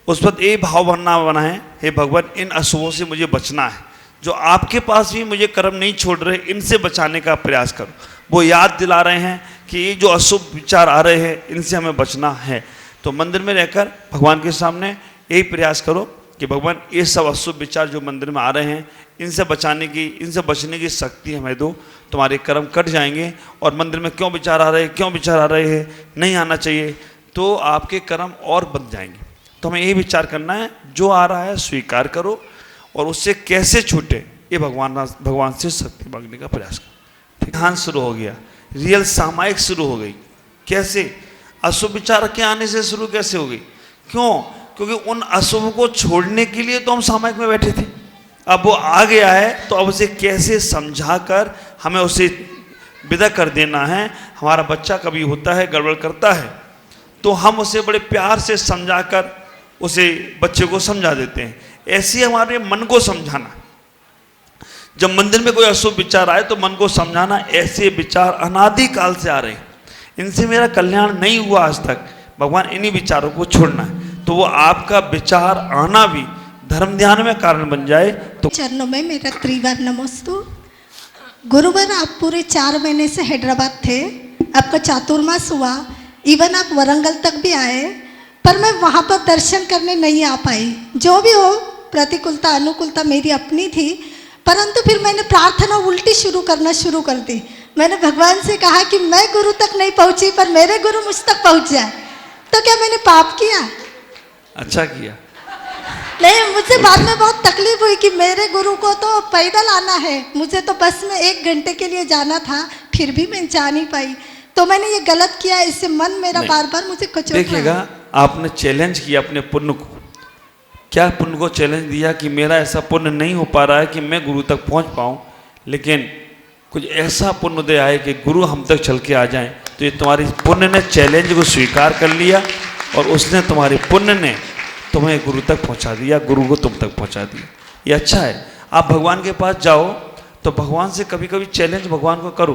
उस वक्त ये भाव बनना बनाएं, हे भगवान इन अशुभों से मुझे बचना है, जो आपके पास भी मुझे कर्म नहीं छोड़ रहे, इनसे बचाने का प्रयास करो। वो याद दिला रहे हैं कि ये जो अशुभ विचार आ रहे हैं इनसे हमें बचना है। तो मंदिर में रहकर भगवान के सामने यही प्रयास करो कि भगवान ये सब अशुभ विचार जो मंदिर में आ रहे हैं इनसे बचाने की, इनसे बचने की शक्ति हमें दो, तुम्हारे कर्म कट जाएंगे। और मंदिर में क्यों विचार आ रहे हैं, क्यों विचार आ रहे हैं, नहीं आना चाहिए, तो आपके कर्म और बन जाएंगे। तो हमें यही विचार करना है, जो आ रहा है स्वीकार करो और उससे कैसे छूटे ये भगवान से शक्ति मांगने का प्रयास करो। ध्यान शुरू हो गया, रियल सामायिक शुरू हो गई। कैसे? अशुभ विचार के आने से शुरू कैसे हो गई? क्यों? क्योंकि उन अशुभ को छोड़ने के लिए तो हम सामायिक में बैठे थे, अब वो आ गया है तो अब उसे कैसे समझा कर हमें उसे विदा कर देना है। हमारा बच्चा कभी होता है गड़बड़ करता है तो हम उसे बड़े प्यार से समझा कर उसे बच्चे को समझा देते हैं। ऐसे हमारे मन को समझाना, जब मंदिर में कोई अशुभ विचार आए तो मन को समझाना, ऐसे विचार अनादि काल से आ रहे हैं, इनसे मेरा कल्याण नहीं हुआ आज तक, भगवान इन्हीं विचारों को छोड़ना है। तो वो आपका विचार आना भी धर्म ध्यान में कारण बन जाए। तो चरणों में मेरा त्रिवार नमस्तु। गुरुवार आप पूरे 4 महीने से हैदराबाद थे, आपका चातुर्मास हुआ, इवन आप वरंगल तक भी आए, पर मैं वहाँ पर दर्शन करने नहीं आ पाई। जो भी हो, प्रतिकूलता अनुकूलता मेरी अपनी थी, परंतु फिर मैंने प्रार्थना उल्टी शुरू करना शुरू कर दी। मैंने भगवान से कहा कि मैं गुरु तक नहीं पहुंची पर मेरे गुरु मुझ तक पहुंच जाए, तो क्या मैंने पाप किया? अच्छा किया। नहीं, मुझे बाद में बहुत तकलीफ हुई कि मेरे गुरु को तो पैदल आना है, मुझे तो बस में 1 घंटे के लिए जाना था, फिर भी मैं जा नहीं पाई। तो मैंने ये गलत किया, इससे मन मेरा नहीं। बार बार मुझे कचोट रहा है। देखिएगा, आपने चैलेंज किया अपने पुण्य को। क्या पुण्य को चैलेंज दिया कि मेरा ऐसा पुण्य नहीं हो पा रहा है कि मैं गुरु तक पहुंच पाऊं, लेकिन कुछ ऐसा पुण्य उदय आए कि गुरु हम तक चल के आ जाएं। तो ये तुम्हारी पुण्य ने चैलेंज को स्वीकार कर लिया और उसने तुम्हारे पुण्य ने तुम्हें गुरु तक पहुंचा दिया, गुरु को तुम तक पहुंचा दिया। ये अच्छा है। आप भगवान के पास जाओ तो भगवान से कभी कभी चैलेंज भगवान को करो,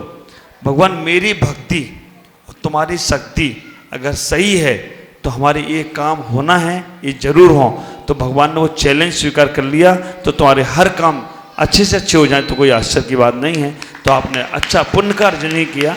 भगवान मेरी भक्ति और तुम्हारी शक्ति अगर सही है तो हमारे ये काम होना है, ये जरूर हो। तो भगवान ने वो चैलेंज स्वीकार कर लिया तो तुम्हारे हर काम अच्छे से अच्छे हो जाए तो कोई आश्चर्य की बात नहीं है। तो आपने अच्छा पुण्य का अर्जन ही किया।